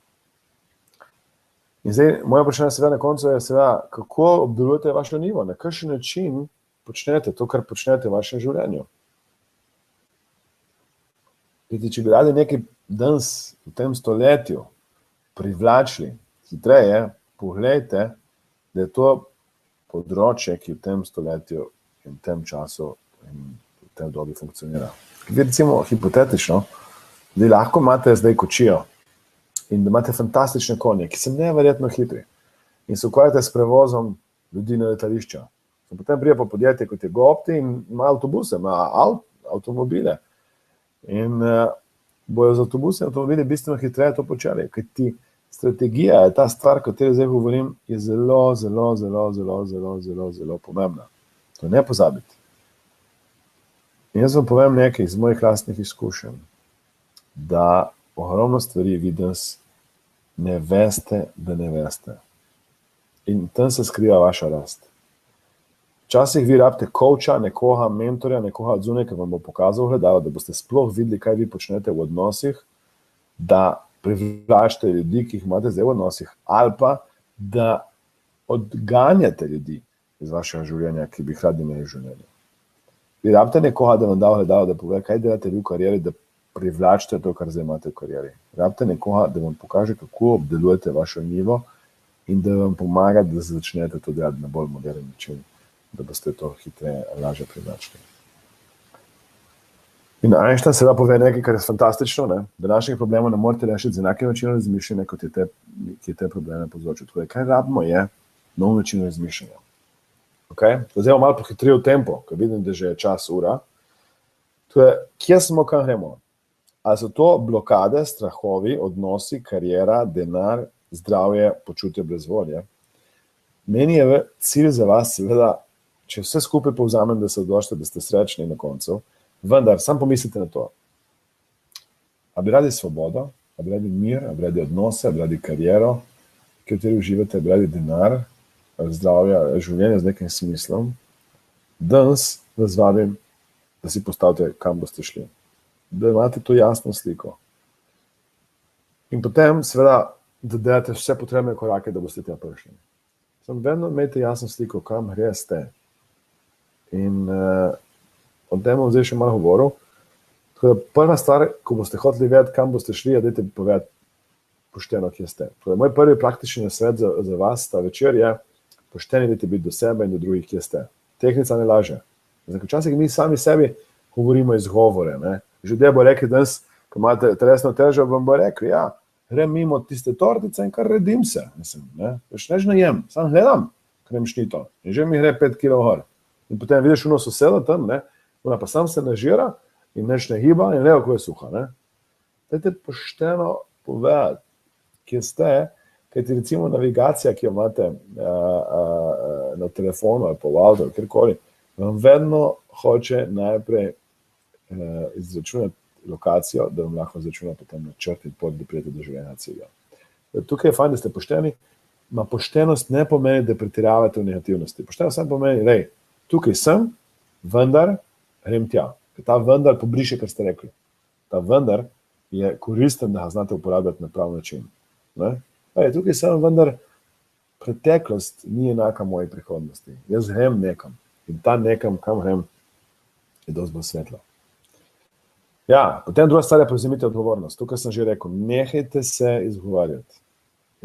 In zdaj, moje vprašanje seveda na koncu je seveda, kako obdelujete vašo nivo, na kakšen način počnete to, kar počnete v vašem življenju. Vidite, če bi radi nekaj danes v tem stoletju privlačili hitreje, poglejte, da je to področje, ki v tem stoletju in v tem času in v tem dobi funkcionira. Vi recimo hipotetično, da lahko imate zdaj kočijo in da imate fantastične konje, ki so neverjetno hitri in se ukvarjate s prevozom ljudi na letališča. Potem pride pa podjetje, kot je GoOpti in ima avtobuse, ima avtomobile. In bojo z avtobuse in avtomobili bistveno hitreje to počeli, ker ti strategija je ta stvar, o kateri zdaj govorim, je zelo pomembna. To ne pozabiti. In jaz vam povem nekaj iz mojih lastnih izkušenj, da ogromno stvari vi danes ne veste, da ne veste. In tam se skriva vaša rast. Včasih vi rabite coacha, nekoga, mentorja, nekoga od zunaj, ki vam bo pokazal gledalo, da boste sploh videli, kaj vi počnete v odnosih, da privlačite ljudi, ki jih imate zdaj v odnosih, ali pa da odganjate ljudi iz vašega življenja, ki bi jih radi imeli v življenju. Vi rabite nekoga, da vam da gledalo, da pove, kaj delate vi v karieri, da privlačite to, kar zdaj imate v karieri. Rabite nekoga, da vam pokaže, kako obdelujete vašo njivo in da vam pomaga, da začnete to delati na bolj moderen način, da boste to hitreje, lažje privlačili. In Einstein se da pove nekaj, kar je fantastično, ne? Da naših problemov ne morete rešiti z enakim načinom razmišljanja, kot je te probleme povzročil. Tako da, kaj rabimo je nov način razmišljanja. Okay? Zdaj bom malo pohitril tempo, ker vidim, da že je čas ura. Torej, kje smo, kam gremo? Ali so to blokade, strahovi, odnosi, karijera, denar, zdravje, počutje brez volje? Meni je cilj za vas, seveda, če vse skupaj povzamem, da se odločite, da ste srečni na koncu, vendar, sam pomislite na to. A bi radi svobodo, a bi radi mir, a bi radi odnose, a bi radi kariero, kateri uživate, a bi radi denar, zdravje, življenje z nekim smislom. Danes vas vabim, da si postavite, kam boste šli. Da imate to jasno sliko. In potem, seveda, da delate vse potrebne korake, da boste tja prišli. Sam vedno imejte jasno sliko, kam greste. In o tem bom zdaj še malo govoril. Tako da prva stvar, ko boste hoteli vedeti, kam boste šli, je dajte povedati pošteno, kje ste. Torej, moj prvi praktični nasvet za vas ta večer je, pošteni dajte biti do sebe in do drugih, kje ste. Tehnica ne laže. Včasih mi sami sebi govorimo izgovore. Ne? Ljudje bo rekli danes, ko imate telesno težo, vam bo rekli, ja, grem mimo tiste tortice in kar redim se. Mislim, ne? Veš, neč ne jem, sam gledam kremšnito in že mi gre 5 kg gor. In potem vidiš uno soseda tam, ne? Ona pa sam se nažira in neč ne hiba in levo, ko je suha. Ne? Dajte pošteno povedati, kje ste, kajti recimo navigacija, ki jo imate na telefonu ali pa v avtu, kjerkoli, vam vedno hoče najprej izračunati lokacijo, da vam lahko začuna potem načrt in pot, da prijete do življenja cilja. Tukaj je fajn, da ste pošteni, ma poštenost ne pomeni, da pretiravate v negativnosti. Poštenost samo pomeni, rej, tukaj sem, vendar grem tja. Ta vendar pobriše, kar ste rekli. Ta vendar je koristen, da ga znate uporabljati na prav način. Tukaj sem, vendar preteklost ni enaka moji prihodnosti. Jaz grem nekam in ta nekam, kam grem, je dosti bolj svetlo. Ja, potem druga stvar je prevzemite odgovornost. Tukaj sem že rekel, nehajte se izgovarjati.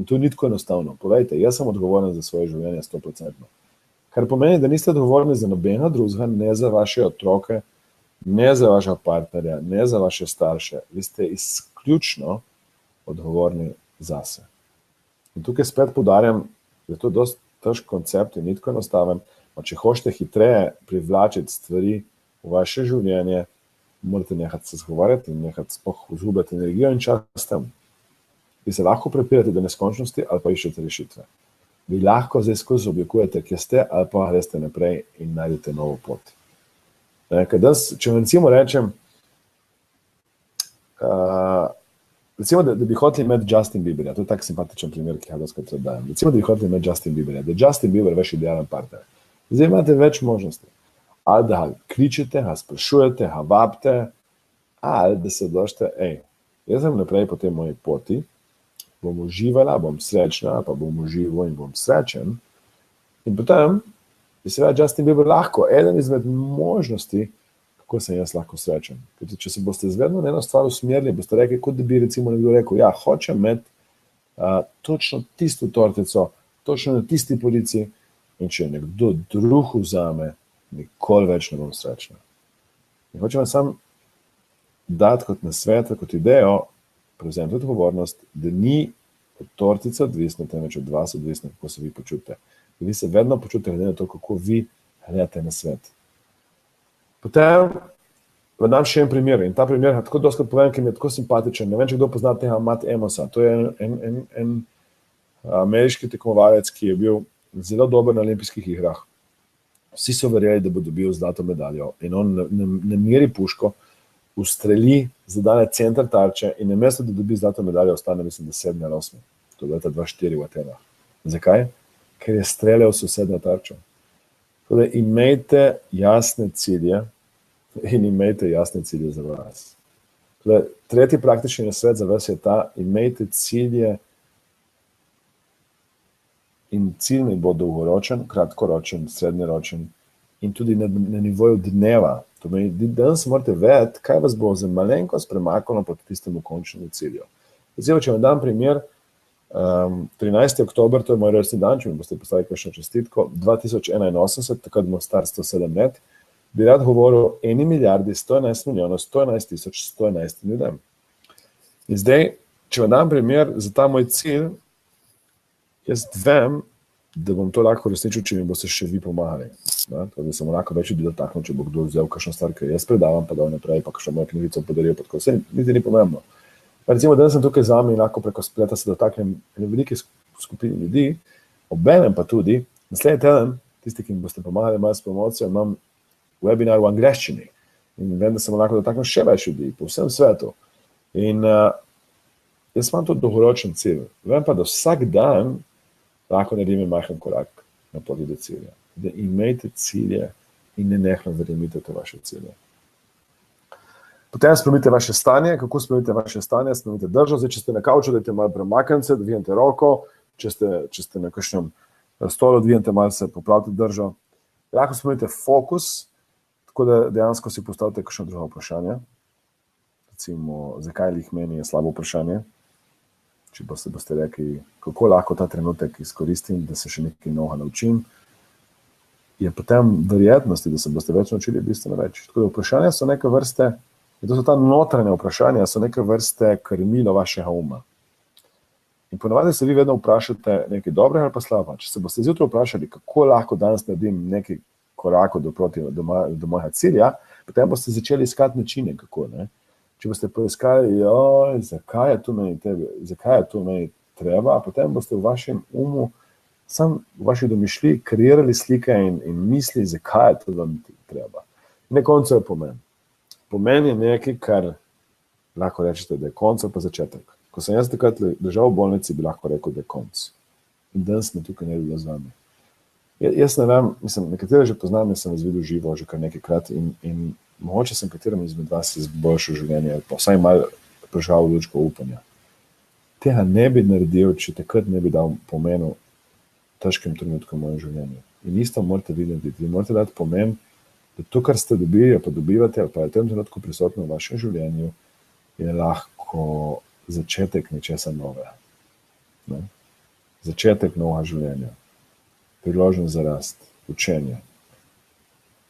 In to ni tako enostavno. Povejte, jaz sem odgovoren za svoje življenje 100%. Kar pomeni, da niste odgovorni za nobena drugega, ne za vaše otroke, ne za vašega partnerja, ne za vaše starše. Vi ste izključno odgovorni zase. In tukaj spet poudarjam, da je to dosti težk koncept in ni tako enostaven. Če hočete hitreje privlačiti stvari v vaše življenje, morate nehati se zgovarjati in nehati sploh izgubljati energijo in čas tam. Vi se lahko prepirate do neskončnosti ali pa iščete rešitve. Vi lahko zdaj skozi oblikujete, kje ste, ali pa greste naprej in najdete novo pot. Če recimo rečem, recimo, da bi hoteli imeti Justin Bieberja, to je tak simpatičen primer, ki ga doskrat dajem. Recimo, da bi hoteli imeti Justin Bieberja, da je Justin Bieber vaš idealen partner. Zdaj imate več možnosti. Ali da ga kličete, ga sprašujete, ga vabite, ali da se odločite, jaz sem naprej po tej moji poti, bom uživala, bom srečna, pa bom užival in bom srečen. In potem je seveda Justin Bieber lahko eden izmed možnosti, kako sem jaz lahko srečen. Če se boste zvedno na eno stvar usmerili, boste rekli, kot da bi recimo nekdo rekel, ja, hočem imeti točno tisto tortico, točno na tisti polici, in če nekdo drug vzame, nikoli več ne bom srečna. In hočem vam sam dati kot nasvet, kot idejo, prevzemite odgovornost, da ni od tortice odvisno, temveč od vas odvisno, kako se vi počutite. Vi se vedno počutite glede na to, kako vi gledate na svet. Potem vam dam še en primer. In ta primer, tako doskrat povem, ki mi je tako simpatičen. Ne vem, če kdo pozna tega Matt Amosa. To je en ameriški tekmovalec, ki je bil zelo dober na olimpijskih igrah. Vsi so verjeli, da bo dobil zlato medaljo in on ne meri puško, ustreli, zadane center tarče in namesto, da dobi zlato medaljo, ostane, mislim, da 7 ali 8. To je leta 2004 v Atenah. Zakaj? Ker je streljal sosednjo tarčo. Torej, imejte jasne cilje in imejte jasne cilje za vas. Torej, tretji praktični nasvet za vas je ta, imejte cilje in cilj naj bo dolgoročen, kratkoročen, srednjeročen in tudi na nivoju dneva. To meni, danes morate vedeti, kaj vas bo za malenkost premaknilo proti tistemu končnemu cilju. Zdaj, če vam dam primer, 13. oktober, to je moj rojstni dan, če mi boste postavili kakšno čestitko, 2081, takrat bom star 107 let, bi rad govoril 1 milijardi 111 milijonov 111 tisoč 111 ljudem. In zdaj, če vam dam primer za ta moj cilj, jaz vem, da bom to lahko resničil, če mi boste še vi pomagali. To bi se mu lahko več ljudi dotaknil, če bo kdo vzel kakšno stvar, ki jaz predavam, pa dal naprej, pa kakšno mojo knjigico podarijo, pa tako vse, niti ni pomembno. Pa recimo, danes sem tukaj z vami in lahko preko spleta se dotaknem velike skupine ljudi, obenem pa tudi, naslednji teden, tisti, ki mi boste pomagali malo s promocijo, imam webinar v angleščini in vem, da se mu lahko dotaknem še več ljudi po vsem svetu. In jaz imam to dolgoročen cilj. Vem pa, da vsak dan lahko naredim majhen korak na poti do cilja. Da imejte cilje in nenehno verjemite v vaše cilje. Potem spremenite vaše stanje. Kako spremenite vaše stanje? Spremenite držo. Zdaj, če ste na kavču, dajte malo premaknjence, dvignite roko. Če ste na kakšnem stolu, dvignite malo se, popravite držo. Lahko spremenite fokus, tako da dejansko si postavite kakšno drugo vprašanje. Recimo, zakaj jih meni je slabo vprašanje? Če boste rekli, kako lahko ta trenutek izkoristim, da se še nekaj novega naučim, je potem verjetnosti, da se boste več naučili, bistveno več. Tako da vprašanja so neke vrste, in to so ta notranja vprašanja, so neke vrste krmilo vašega uma. In ponavadi se vi vedno vprašate nekaj dobrega ali pa slaba. Če se boste zjutraj vprašali, kako lahko danes naredim nekaj korakov do mojega cilja, potem boste začeli iskati načine, kako, ne. Če boste poiskali, zakaj je to meni treba, potem boste v vašem umu, sam v vaši domišljiji, kreirali slike in misli, zakaj je to vam treba. In na koncu je pomen. Pomen je nekaj, kar lahko rečete, da je konc pa začetek. Ko sem jaz takrat ležal v bolnici, bi lahko rekel, da je konc. In danes me tukaj ne bi bilo z vami. Jaz ne vem, mislim, nekatere že poznam, jaz sem vas videl živo že kar nekajkrat in mogoče sem katerim izmed vas izboljšal življenje, pa vsaj malo prižal lučko upanja. Tega ne bi naredil, če takrat ne bi dal pomenu težkem trenutku v mojem življenju. In isto morate videti, vi morate dati pomen, da to, kar ste dobili, pa dobivate, ali pa je v tem trenutku prisotno v vašem življenju, je lahko začetek nečesa novega. Ne? Začetek novega življenja. Priložnost za rast, učenje.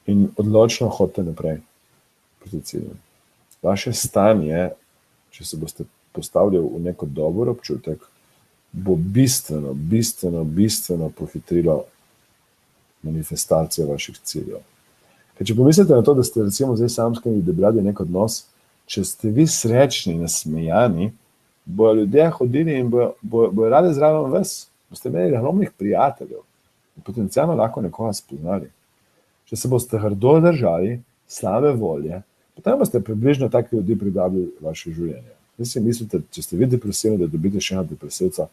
In odločno hodite naprej proti cilju. Vaše stanje, če se boste postavili v neko dober občutek, bo bistveno pohitrilo manifestacijo vaših ciljev. Ker če pomislite na to, da ste recimo zdaj samskimi debrali nek odnos, če ste vi srečni, nasmejani, bojo ljudje hodili in bojo radi zraven vas. Boste imeli ogromnih prijateljev in potencialno lahko nekoga spoznali. Če se boste grdo držali, slabe volje, potem boste približno taki ljudi privabili vaše življenje. Vi si mislite, če ste vi depresivni, da dobite še ena depresivca,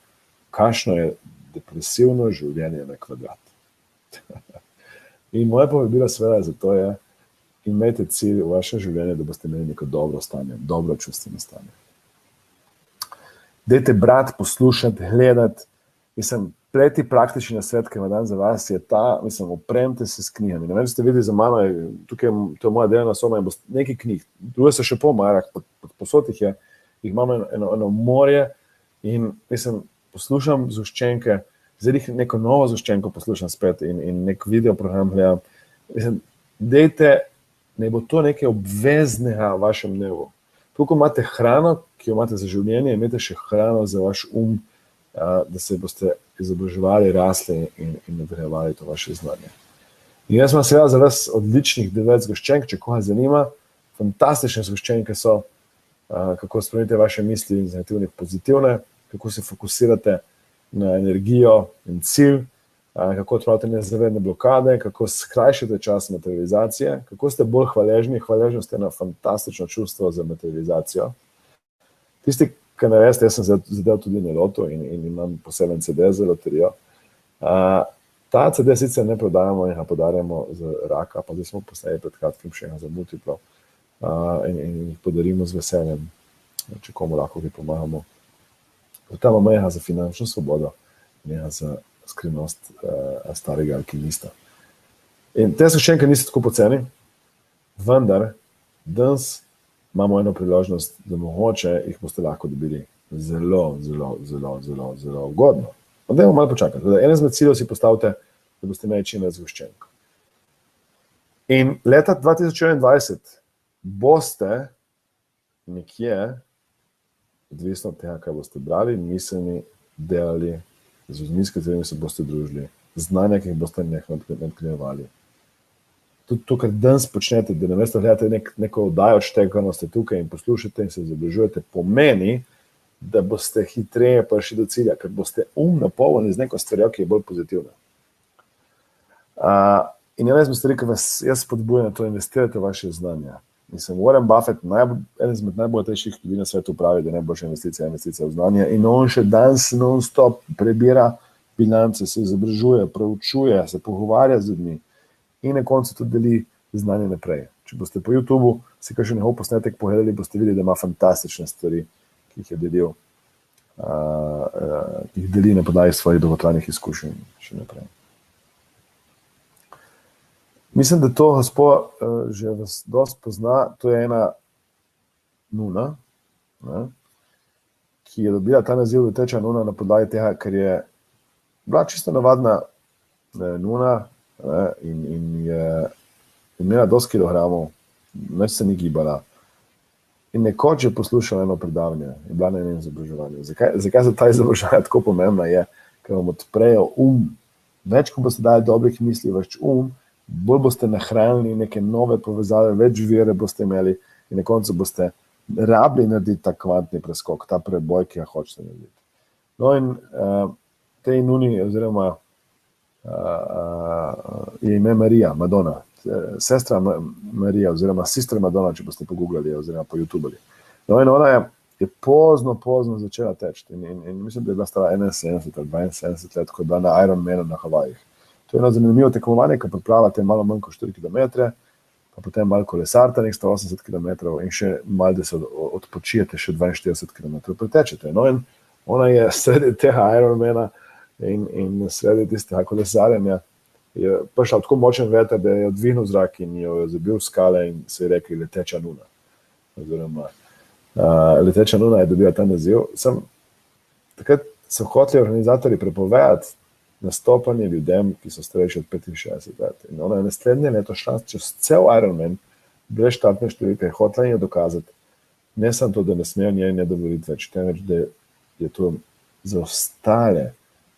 kakšno je depresivno življenje na kvadrat. In moje povabilo seveda zato je, imejte cilj v vašem življenju, da boste imeli neko dobro stanje, dobro čustveno stanje. Dajte brati, poslušati, gledati. Mislim, tretji praktični nasvet, ki vam dam za vas, je ta, mislim, opremite se s knjigami. Ne vem, ste videli za mano, tukaj to je moja delovna soba in bo nekaj knjig. Druge so še po marah, posod jih je, jih imam eno morje in mislim, poslušam zgoščenke, zdaj jih neko novo zgoščenko poslušam spet in nek video program gledam. Mislim, dejte, ne bo to nekaj obveznega v vašem dnevu. Tukaj imate hrano, ki jo imate za življenje, imate še hrano za vaš da se boste izobraževali, rasli in nadgrajevali to vaše znanje. In jaz imam seveda za vas odličnih 9 zgoščenk, če koga zanima. Fantastične zgoščenke so, kako spremenite vaše misli iz negativnih pozitivne, kako se fokusirate na energijo in cilj, kako odpravite nezavedne blokade, kako skrajšate čas materializacije, kako ste bolj hvaležni. Hvaležnost je ena fantastično čustvo za materializacijo. Tisti, ki naredite, jaz sem zadev tudi na loto in imam poseben CD za loterijo. Ta CD sicer ne prodajamo in ga podarjamo za raka, pa zdaj smo posneje pred kratkim še za multiplo in jih podarimo z veseljem, če komu lahko ki pomagamo. Ta imamo enega za finančno svobodo in enega za skrivnost starega alkimista. In te sušenke niso tako poceni, vendar danes imamo eno priložnost, da mogoče jih boste lahko dobili zelo ugodno. Dajmo malo počakati. En izmed ciljev si postavite, da boste imeli čim več zgoščenk. In leta 2021 boste nekje, odvisno od tega, kaj boste brali, mislili, delali, z ljudmi, s katerimi se boste družili, znanja, ki jih boste nadgrajevali. Tudi to, kar danes počnete, da namesto gledate neko oddajo štekano, ste tukaj in poslušate in se izobražujete, pomeni, da boste hitreje prišli do cilja, ker boste napolnjeni z neko stvarjo, ki je bolj pozitivna. In ena izmed stvari, ki vas jaz spodbujam, to investirate v vaše znanja. Mislim, Warren Buffett, eden izmed najbogatejših ljudi na svetu pravi, da je najboljša investicija v znanje in on še danes non-stop prebira bilance, se izobražuje, preučuje, se pogovarja z ljudmi in na koncu tudi deli znanje naprej. Če boste po YouTubeu si kakšen njegov posnetek pogledali, boste videli, da ima fantastične stvari, ki jih je delil, ki jih deli na podlagi svojih dolgotrajnih izkušenj še naprej. Mislim, da to gospod že vas dosti pozna, to je ena nuna, ki je dobila ta naziv leteča nuna na podlagi tega, ker je bila čisto navadna nuna in je imela dosti kilogramov, nič se ni gibala. In nekoč je poslušala eno predavanje, je bila na enem izobraževanju. Zakaj so ta izobraževanja tako pomembna je, ker vam odprejo več, ko boste dali dobrih misli, vaš bolj boste nahranili neke nove povezave, več vire boste imeli in na koncu boste rabili narediti ta kvantni preskok, ta preboj, ki ga hočete narediti. No in tej nuni, oziroma je ime Marija, Madonna, sestra Marija, oziroma Sister Madonna, če boste pogooglali, oziroma po YouTubeli. No in ona je pozno začela teči in mislim, da je bila stara 71 ali 72 let, ko je bila na Ironmanu na Havajih. To je eno zanimivo tekmovanje, ko pripravljate malo manj kot 4 km, pa potem malo kolesarta, 180 km in še malo, da se odpočijete še 42 km pretečete. No in ona je sredi tega Ironmana in sredi tistega kolesarjenja je prišla tako močen veter, da je odvihnil zrak in jo je zabil v skale in se je rekli leteča nuna. Oziroma, leteča nuna je dobila ta naziv. Takrat so hoteli organizatorji prepovedati nastopanje ljudem, ki so starejši od 65 let. In ona je naslednje leto šla čez cel Ironman, brez štartne številke, hotela je dokazati, ne samo to, da ne smejo njej ne dovoliti več, temveč, da je to za ostale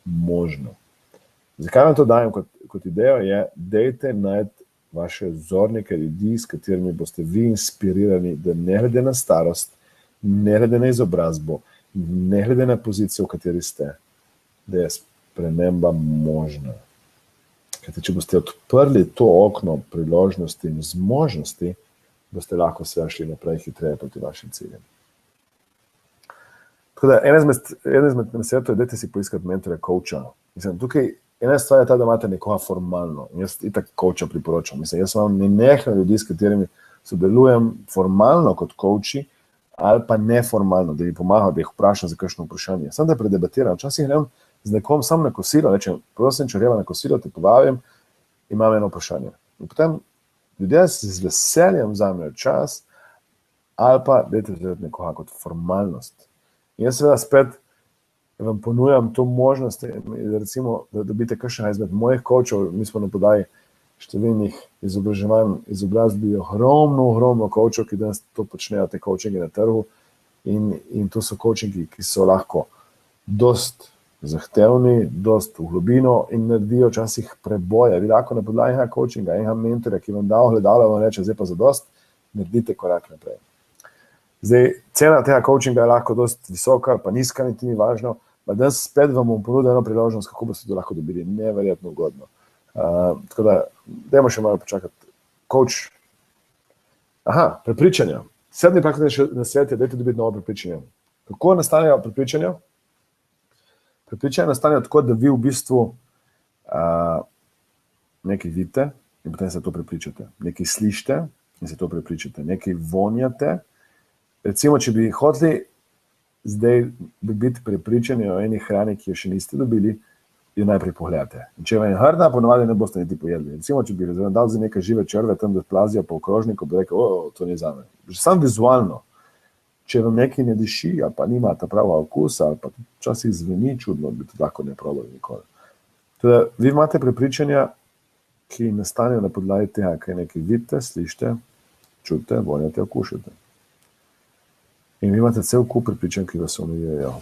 možno. Zakaj vam to dajem kot idejo je, dejte najti vaše vzornike ljudi, s katerimi boste vi inspirirani, da ne glede na starost, ne glede na izobrazbo, ne glede na pozicijo, v kateri ste, da je sprememba možna. Kajte, če boste odprli to okno priložnosti in zmožnosti, boste lahko se šli naprej hitreje proti vašim ciljem. Tako da, ena izmed nasvetov je, dajte si poiskati mentorja, coacha. Mislim, tukaj ena stvar je ta, da imate nekoga formalno. In jaz itak coacha priporočam. Mislim, jaz imam nenehno ljudi, s katerimi sodelujem formalno kot coachi, ali pa neformalno, da mi pomagajo, da jih vprašam za kakšno vprašanje. Sam da predebatiram. Včasih grem z nekom sam na kosilo, rečem, prosim, če greva na kosilo, te povabim, imam eno vprašanje. In potem ljudje se z veseljem vzamejo čas, ali pa dajte vzeti nekoga kot formalnost. In jaz seveda spet vam ponujam to možnost, recimo, da dobite kakšnega izmed mojih coachov, mi smo na podlagi številnih izobraževanj, izobrazbi, ogromno coachov, ki danes to počnejo, te coachinge na trgu in to so coachingi, ki so lahko dost zahtevni, dost v globino in naredijo včasih preboje. Vi lahko na podlagi enega coachinga, enega mentorja, ki vam da ogledalo, vam reče, zdaj pa zadost, naredite korak naprej. Zdaj, cena tega coachinga je lahko dost visoka, pa nizka, niti ni važno, danes spet vam bom ponudil eno priložnost, kako boste to lahko dobili. Neverjetno ugodno. Tako da, dajmo še malo počakati. Coach. Prepričanja. 7. praktični nasvet je, dajte dobiti novo prepričanje. Kako nastanejo prepričanja? Prepričanja nastanejo tako, da vi v bistvu nekaj vidite in potem se to prepričate. Nekaj slišite in se to prepričate. Nekaj vonjate. Recimo, če bi hoteli zdaj dobiti prepričanje o eni hrani, ki jo še niste dobili, jo najprej pogledate. In če vam je hrdna, ponovadi ne boste niti pojedli. Recimo, če bi dal za neke žive črve, tam da plazijo po okrožniku, bi rekel, to ni zame. Že sam vizualno, če vam nekaj ne diši, ali pa nima ta prava okusa, ali pa včasih zveni čudno, bi to tako ne probali nikoli. Teda, vi imate prepričanja, ki nastanejo na podlagi tega, kaj nekaj vidite, slišite, čutite, vonjate, okušate. In vi imate cel kup prepričanj, ki vas omejujejo.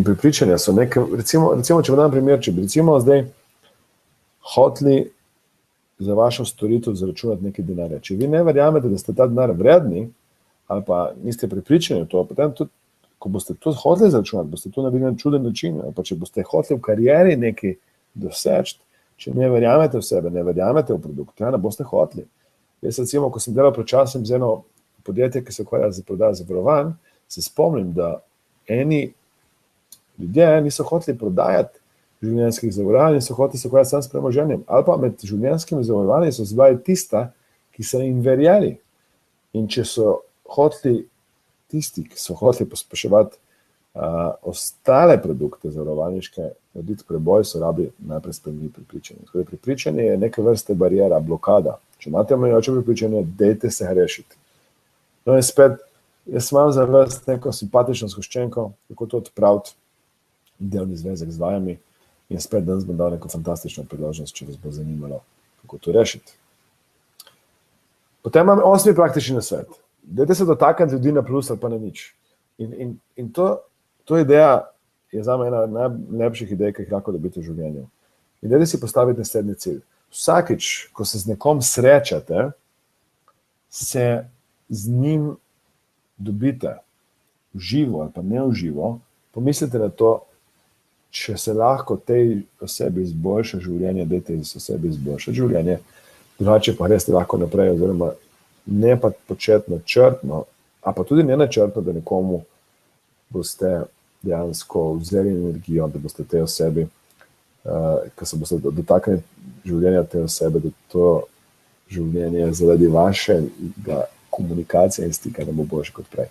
In prepričanja so neke, recimo, če vam dam primer, če bi recimo zdaj hoteli za vašo storitev zaračunati nekaj denarja. Če vi ne verjamete, da ste ta denar vredni, ali pa niste prepričani v to, potem tudi, ko boste to hoteli zaračunati, boste to naredili na čuden način, ali pa če boste hoteli v karieri nekaj doseči, če ne verjamete v sebe, ne verjamete v produkt, ne boste hoteli. Jaz recimo, ko sem delal pred časom z eno podjetje, ki se ukvarja z prodajo zavarovanj, se spomnim, da eni ljudje niso hoteli prodajati življenjskih zavarovanj in so hoteli se ukvarjati samo s premoženjem. Ali pa med življenjskimi zavarovanji so zvali tista, ki so jim verjeli. In če so hoteli tisti, ki so hoteli pospeševati ostale produkte zavarovalniške, narediti preboj, so rabili najprej spremeniti prepričanje. Tako da prepričanje je neke vrste barijera, blokada. Če imate omejujoče prepričanje, dajte se rešiti. No in spet, jaz imam za vas neko simpatično zgoščenko, kako to odpraviti, delni zvezek z vajami, in spet danes bom dal neko fantastično priložnost, če vas bo zanimalo, kako to rešiti. Potem imam 8. praktični nasvet. Dajte se dotakniti ljudi na plus ali pa na nič. In to ideja je zame ena najlepših idej, ki jih lahko dobite v življenju. In dajte si postaviti naslednji cilj. Vsakič, ko se z nekom srečate, se z njim dobite v živo ali pa ne v živo, pomislite na to, če se lahko tej osebi izboljša življenje, dajte osebi izboljšati življenje, drugače pa greste lahko naprej, oziroma ne pa početi načrtno, a pa tudi ne načrtno, da nekomu boste dejansko vzeli energijo, da boste tej osebi, ko se boste dotaknili življenja te osebe, da to življenje zaradi vašega komunikacije in stika ne bo boljše kot prej.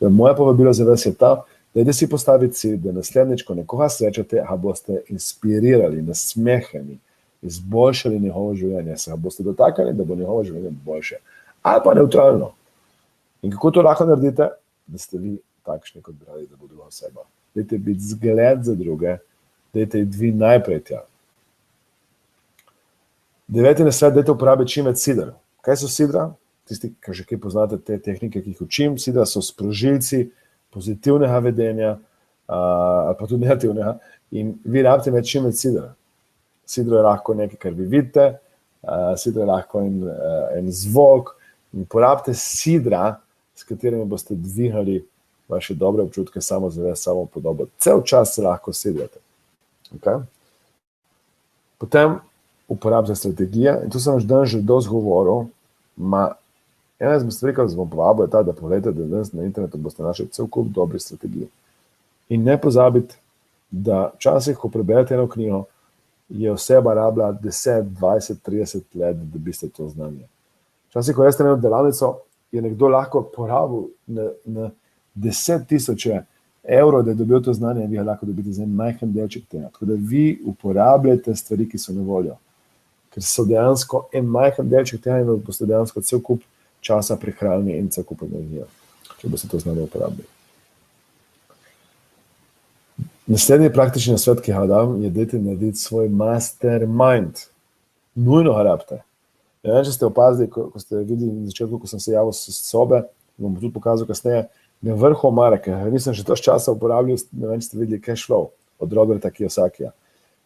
Moje povabilo za vas je ta, dajte si postaviti cilj, da naslednjič, ko nekoga srečate, ga boste inspirirali, nasmehani, izboljšali njegovo življenje, se ga boste dotaknili, da bo njegovo življenje boljše. Ali pa neutralno. In kako to lahko naredite? Da ste vi takšni, kot bi radi, da bo druga oseba. Dajte biti zgled za druge, dajte vi najprej tja. 9. nasvet, dajte uporabiti čim več sidra. Kaj so sidra? Tisti, ki že kaj poznate te tehnike, ki jih učim, sidra so sprožilci pozitivnega vedenja, ali pa tudi negativnega, in vi rabite čim več sidra. Sidro je lahko nekaj, kar vi vidite, sidro je lahko en zvok, in porabite sidra, s katerimi boste dvigali vaše dobre občutke, samozavest, samopodobo. Cel čas se lahko sidrate. Okay? Potem uporabite strategije, in tu sem danes že dosti govoril, ena izmed stvari, ki vas bom povabil, je ta, da pogledate, da danes na internetu boste našli cel kup dobrih strategij. In ne pozabite, da včasih, ko preberete eno knjigo, je oseba rabila 10, 20, 30 let, da dobite to znanje. Včasih, ko jeste eno delavnico, je nekdo lahko porabil na 10,000 evrov, da je dobil to znanje, in vi ga lahko dobite za en majhen delček tega. Tako da vi uporabljate stvari, ki so na voljo. Ker so dejansko en majhen delček tega in boste dejansko cel kup časa prihranili in cel kup energije, če boste to znanje uporabili. Naslednji praktični nasvet, ki ga dam, je dajte narediti svoj mastermind. Nujno ga rabite. Ne vem, če ste opazili, ko ste videli na začetku, ko sem se javil s sobe, bom tudi pokazal kasneje, na vrhu omare, ker nisem že toš časa uporabljal, ne vem, če ste videli Cash Flow od Roberta Kiyosakija.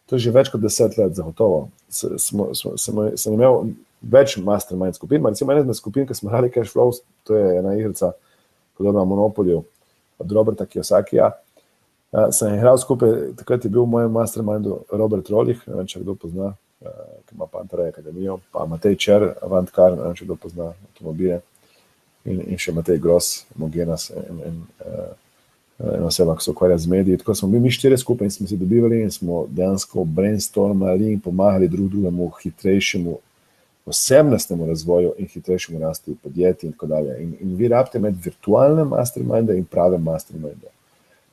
To je že več kot 10 let zagotovo. Sem imel več mastermind skupin, recimo ena skupin, ki smo igrali Cash Flow, to je ena igrica podobna Monopolju od Roberta Kiyosakija. Sem igral skupaj, takrat je bil v mojem mastermindu Robert Rolih, ne vem, če kdo pozna, ki ima Pantarej akademijo, pa Matej Čer, Avantcar, ne vem, če kdo pozna avtomobile, in še Matej Gross, Mogenas, in oseba, ki se ukvarja z mediji. Tako smo bili mi 4 skupaj in smo se dobivali in smo dejansko brainstormali in pomagali drugemu hitrejšemu osebnostnemu razvoju in hitrejšemu rasti v podjetji in tako dalje. In vi rabite med virtualne masterminde in prave masterminde.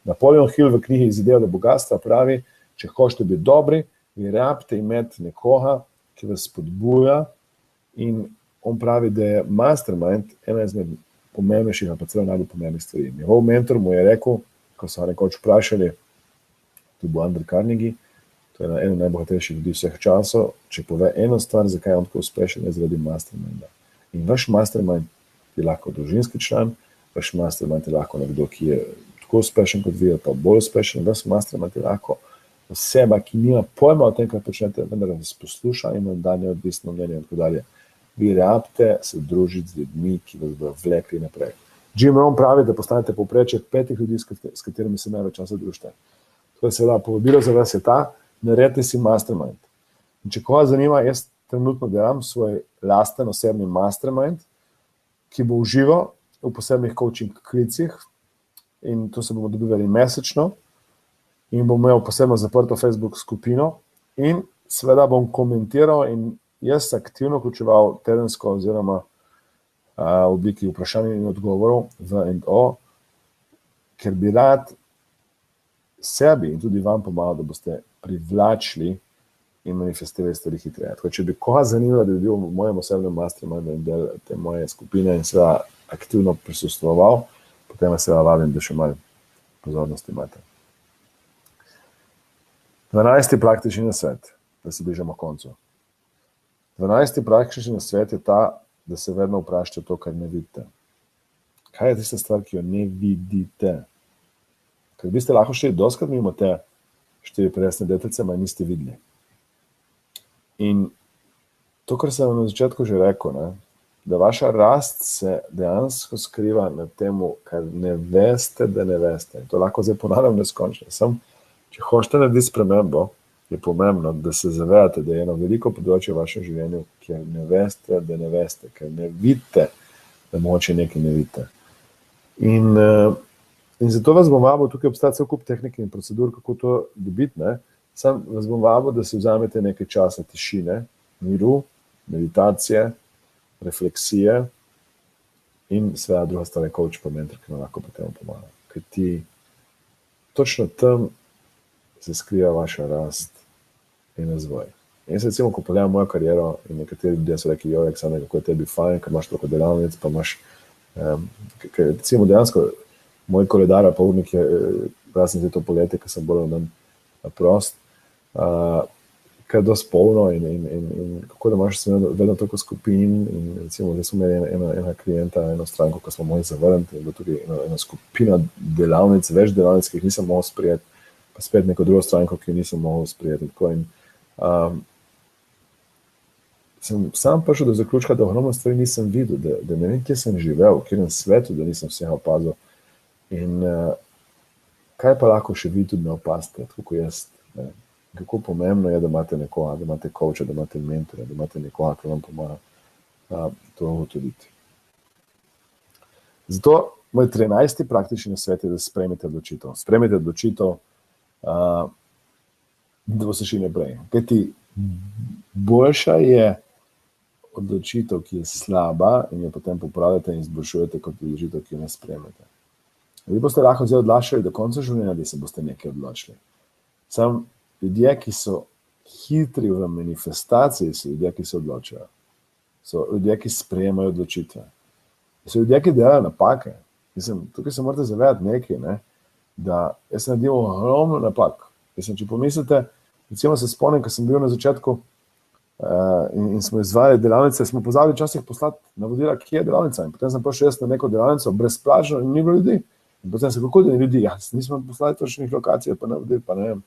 Napoleon Hill v knjigi Iz ideje do bogatstva pravi, če hočete biti dobri, vi rabite imeti nekoga, ki vas spodbuja, in on pravi, da je mastermind ena izmed pomembnejših, pa celo najbolj pomembnih stvari. Njegov mentor mu je rekel, ko so nekoč vprašali, to bo Andrej Carnegie, to je eno najbogatejših ljudi vseh časov, če pove eno stvar, zakaj je on tako uspešen, je zaradi masterminda. In vaš mastermind je lahko družinski član, vaš mastermind je lahko nekdo, ki je tako uspešen kot vi, pa bolj uspešen, vaš mastermind je lahko oseba, ki nima pojma o tem, kaj počnete, vendar vas posluša in vam da neodvisno mnenje in tako dalje. Vi rabite se družiti z ljudmi, ki vas bodo vlekli naprej. Jim Rohn pravi, da postanete povprečje 5 ljudi, s katerimi se največ časa družite. To je seveda povabilo za vas je ta, naredite si mastermind. In če koga zanima, jaz trenutno delam svoj lasten osebni mastermind, ki bo užival v posebnih coaching klicih, in to se bomo dobivali mesečno, in bom imel posebno zaprto Facebook skupino in seveda bom komentiral in jaz aktivno vključeval tedensko oziroma v obliki vprašanj in odgovorov v &o, ker bi rad sebi in tudi vam pomagal, da boste privlačili in manifestirali stvari hitreje. Tako, če bi koga zanimalo, da bi bil v mojem osebnem mastermindu in del te moje skupine in seveda aktivno prisostvoval, potem vas seveda vabim, da še malo pozornosti imate. 12. praktični nasvet, da se bližamo koncu. 12. praktični nasvet je ta, da se vedno vprašate to, kar ne vidite. Kaj je tista stvar, ki jo ne vidite? Ker vi ste lahko šli doskrat mimo te 4 detelce, ma niste videli. In to, kar sem vam na začetku že rekel, ne, da vaša rast se dejansko skriva na temu, kar ne veste, da ne veste. In to lahko zdaj ponavljam neskončno. Če hočete narediti spremembo, je pomembno, da se zavedate, da je eno veliko področje v vašem življenju, kjer ne veste, da ne veste, ker ne vidite, da moče nekaj ne vidite. In zato vas bom vabil, tukaj obstaja cel kup tehnik in procedur, kako to dobiti, ne? Sam vas bom vabil, da si vzamete nekaj časa tišine, miru, meditacije, refleksije in seveda druga stvar je coach pa mentor, ki nam lahko pri tem pomaga. Ker ti točno tam se skriva vaša rast in razvoj. In se recimo, ko pogledam mojo kariero in nekateri ljudje so rekli, Aleksandar, kako je tebi fajn, ker imaš toliko delavnic, pa imaš, ker recimo dejansko moj koledar pa urnik je, razen za to poletje, ker sem bolj prost, ker je dosti polno in kako da imaš vedno toliko skupin in recimo, da smo imeli ena klienta, eno stranko, ko smo mogli zavrniti, in tudi ena skupina delavnic, več delavnic, ki jih nisem mogel sprijeti, pa spet neko drugo stranko, ki jo nisem mogel sprijeti. Sem sam prišel do zaključka, da ogromno stvari nisem videl, da ne vem, kje sem živel, v kjerem svetu, da nisem vsega opazil. In kaj pa lahko še vi tudi ne opazite, tako kot jaz. Ne? Kako pomembno je, da imate nekoga, da imate coacha, da imate mentorja, da imate nekoga, ki vam pomaga to ugotoviti. Zato moj 13. praktični nasvet je, da sprejmete odločitev. Sprejmete odločitev, da bo se šli naprej. Kajti boljša je odločitev, ki je slaba in jo potem popravljate in izboljšujete, kot odločitev, ki jo ne sprejmete. Vi boste lahko zdaj odlašali do konca življenja, da se boste nekaj odločili. Sam ljudje, ki so hitri v manifestaciji, so ljudje, ki se odločajo. So ljudje, ki sprejemajo odločitve. So ljudje, ki delajo napake. Mislim, tukaj se morate zavedati nekaj, ne? Da jaz sem naredil ogromno napak. Mislim, če pomislite, recimo se spomnim, ko sem bil na začetku in smo izvajali delavnice, smo pozabili včasih poslati navodila, kje je delavnica. In potem sem prišel jaz na neko delavnico brezplačno in ni bilo ljudi. In potem sem kako da ni ljudi, nismo poslali točnih lokacij, pa navodil, pa ne vem.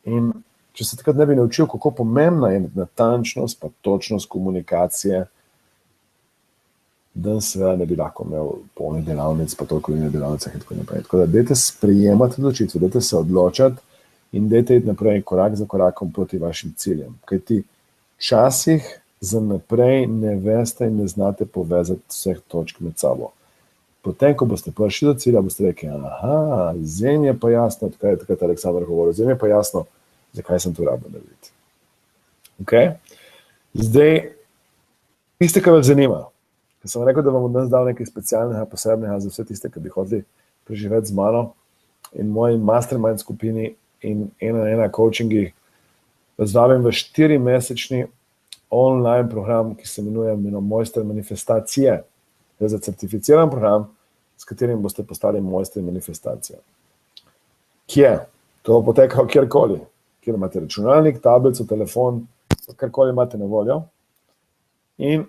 In če se takrat ne bi naučil, kako pomembna je natančnost, pa točnost komunikacije, danes seveda ne bi lahko imel polnih delavnic, pa toliko na delavnicah in tako naprej. Tako da dajte sprejemati odločitve, dajte se odločati in dajte iti naprej korak za korakom proti vašim ciljem. Kaj ti včasih za naprej ne veste in ne znate povezati vseh točk med sabo. Potem, ko boste prišli do cilja, boste rekli, aha, zdaj mi je pa jasno, kaj je takrat Aleksandar govoril, zdaj mi je pa jasno, zakaj sem to rabil narediti. Okay? Zdaj, tiste, kar vas zanima, ker sem rekel, da vam bom danes dal nekaj specialnega, posebnega za vse tiste, ki bi hoteli preživeti z mano in moji mastermind skupini in ena coachingi, vas vabim v 4-mesečni online program, ki se imenuje Mojster manifestacije. Je za certificiran program, s katerim boste postali mojstri manifestacije. Kje? To bo potekalo kjerkoli. Kjer imate računalnik, tablico, telefon, karkoli imate na voljo. In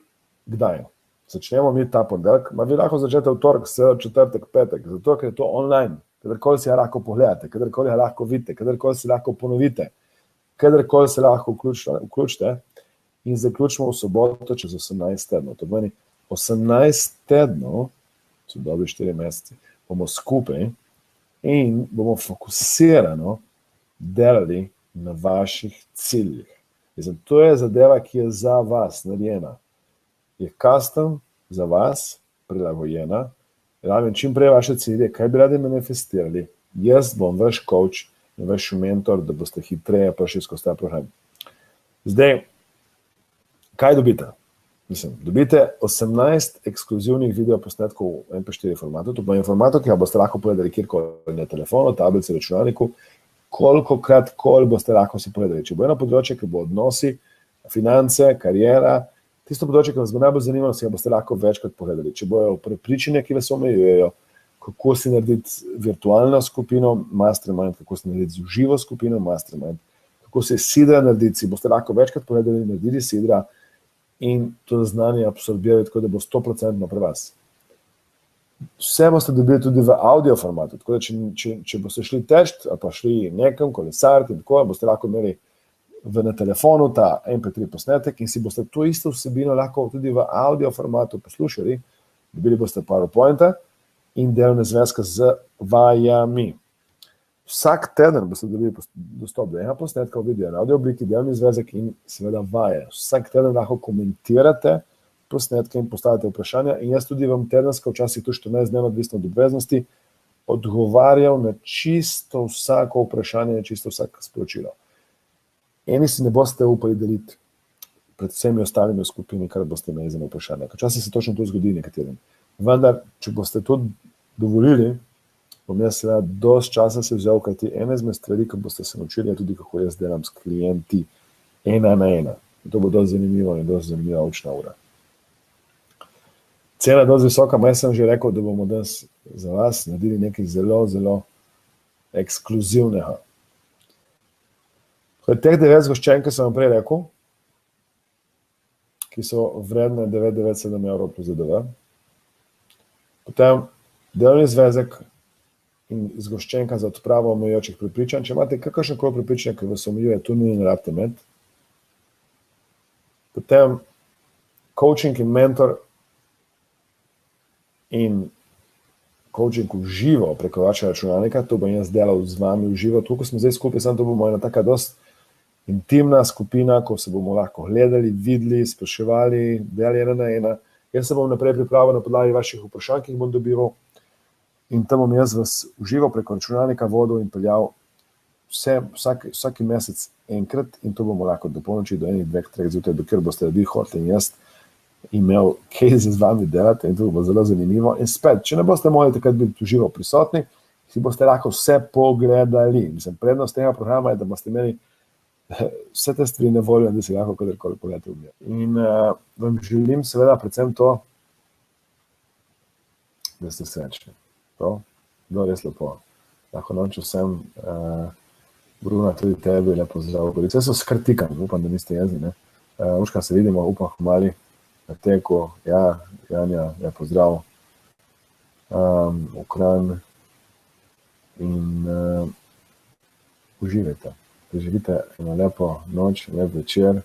kdaj? Začnemo mi ta ponedeljek. Vi lahko začnete v torek, četrtek, petek, zato ker je to online. Kadarkoli si lahko pogledate, kadarkoli lahko vidite, kadarkoli si lahko ponovite, kadarkoli se lahko vključite in zaključimo v soboto čez 18 tednov. To pomeni 18 tednov, so dobri 4 meseci, bomo skupaj in bomo fokusirano delali na vaših ciljih. To je zadeva, ki je za vas narejena. Je custom za vas prilagojena. Rabim čim prej vaše cilje, kaj bi radi manifestirali. Jaz bom vaš coach in vaš mentor, da boste hitreje prišli skozi ta program. Zdaj, kaj dobite? Dobite 18 ekskluzivnih videoposnetkov v MP4 formatu, to pa je format, ki ga boste lahko pogledali kjerkoli na telefonu, tablici, računalniku, kolikokrat boste lahko si pogledali. Če bo eno področje, ki bo odnosi, finance, karijera, tisto področje, ki vas bo najbolj zanimalo, si ga boste lahko večkrat pogledali. Če bojo prepričanja, ki vas omejujejo, kako si narediti virtualno skupino Mastermind, kako si narediti živo skupino Mastermind, kako si sidra narediti, si boste lahko večkrat pogledali, naredili sidra, in to znanje absorbirati, tako da bo 100% pri vas. Vse boste dobili tudi v audio formatu, tako da če boste šli teč, ali pa šli nekam, kolesariti in tako, boste lahko imeli na telefonu ta MP3 posnetek in si boste to isto vsebino lahko tudi v audio formatu poslušali, dobili boste PowerPointa in delovne zvezke z vajami. Vsak teden boste dobili dostop do enega posnetka v video, na audio obliki, delovni zvezek in seveda vaje. Vsak teden lahko komentirate posnetke in postavite vprašanja in jaz tudi vam tedensko, včasih tu 14 dnevno odvisno od obveznosti, odgovarjal na čisto vsako vprašanje, na čisto vsako sporočilo. Eni si ne boste upali deliti pred vsemi ostalimi v skupini, kar boste imeli za vprašanje. Včasih se točno to zgodi nekaterim. Vendar, če boste to dovolili, bom jaz seveda dosti časa se vzel, kajti ena izmed stvari, ki boste se naučili, je tudi, kako jaz delam s klienti 1 na 1. To bo dosti zanimivo in dosti zanimiva učna ura. Cena je dosti visoka, jaz sem že rekel, da bomo danes za vas naredili nekaj zelo, zelo ekskluzivnega. Teh 9 zgoščenk, ki sem vam prej rekel, ki so vredne 997 € plus DDV, potem delovni zvezek in zgoščenka za odpravo omejujočih prepričanj. Če imate kakršnokoli prepričanje, ki vas omejuje, to nujno ne rabite imeti. Potem coaching in mentor in coaching v živo preko vašega računalnika, to bom jaz delal z vami v živo, tukaj smo zdaj skupaj, samo to bomo ena taka dosti intimna skupina, ko se bomo lahko gledali, videli, spraševali, delali 1 na 1. Jaz se bom naprej pripravil na podlagi vaših vprašanj, ki jih bom dobival, in tam bom jaz vas uživo preko računalnika vodil in peljal vsaki mesec enkrat in to bomo lahko do polnoči, do 1, 2, 3 zjutraj, dokler boste vi hoteli in jaz imel kaj z vami delati in to bo zelo zanimivo. In spet, če ne boste mogli takrat biti uživo prisotni, si boste lahko vse pogledali. Prednost tega programa je, da boste imeli vse te stvari na voljo, da si lahko kadarkoli pogledate v mir. In vam želim seveda predvsem to, da ste srečni. To je res lepo. Lahko noč vsem, Bruna, tudi tebi, lepo zdrav. Vse so skrtikam, upam, da niste jezni. Uška, se vidimo, upam, mali na teku. Ja, Janja, lepo zdrav. Ukran. In uživajte. Preživite eno lepo noč, lep večer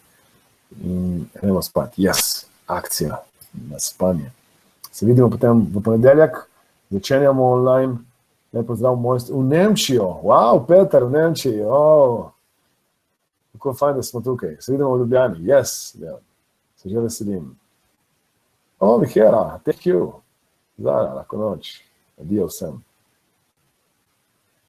in gremo spati. Yes, akcija na spanje. Se vidimo potem v ponedeljek, začenjamo online. Lepo zdrav mojster v Nemčijo. Wow, Peter, v Nemčiji. Oh. Kako fajn, da smo tukaj. Se vidimo v Ljubljani. Yes, yeah. Se že veselim. Oh, Mihera, thank you. Zara, lahko noč. Adijo vsem.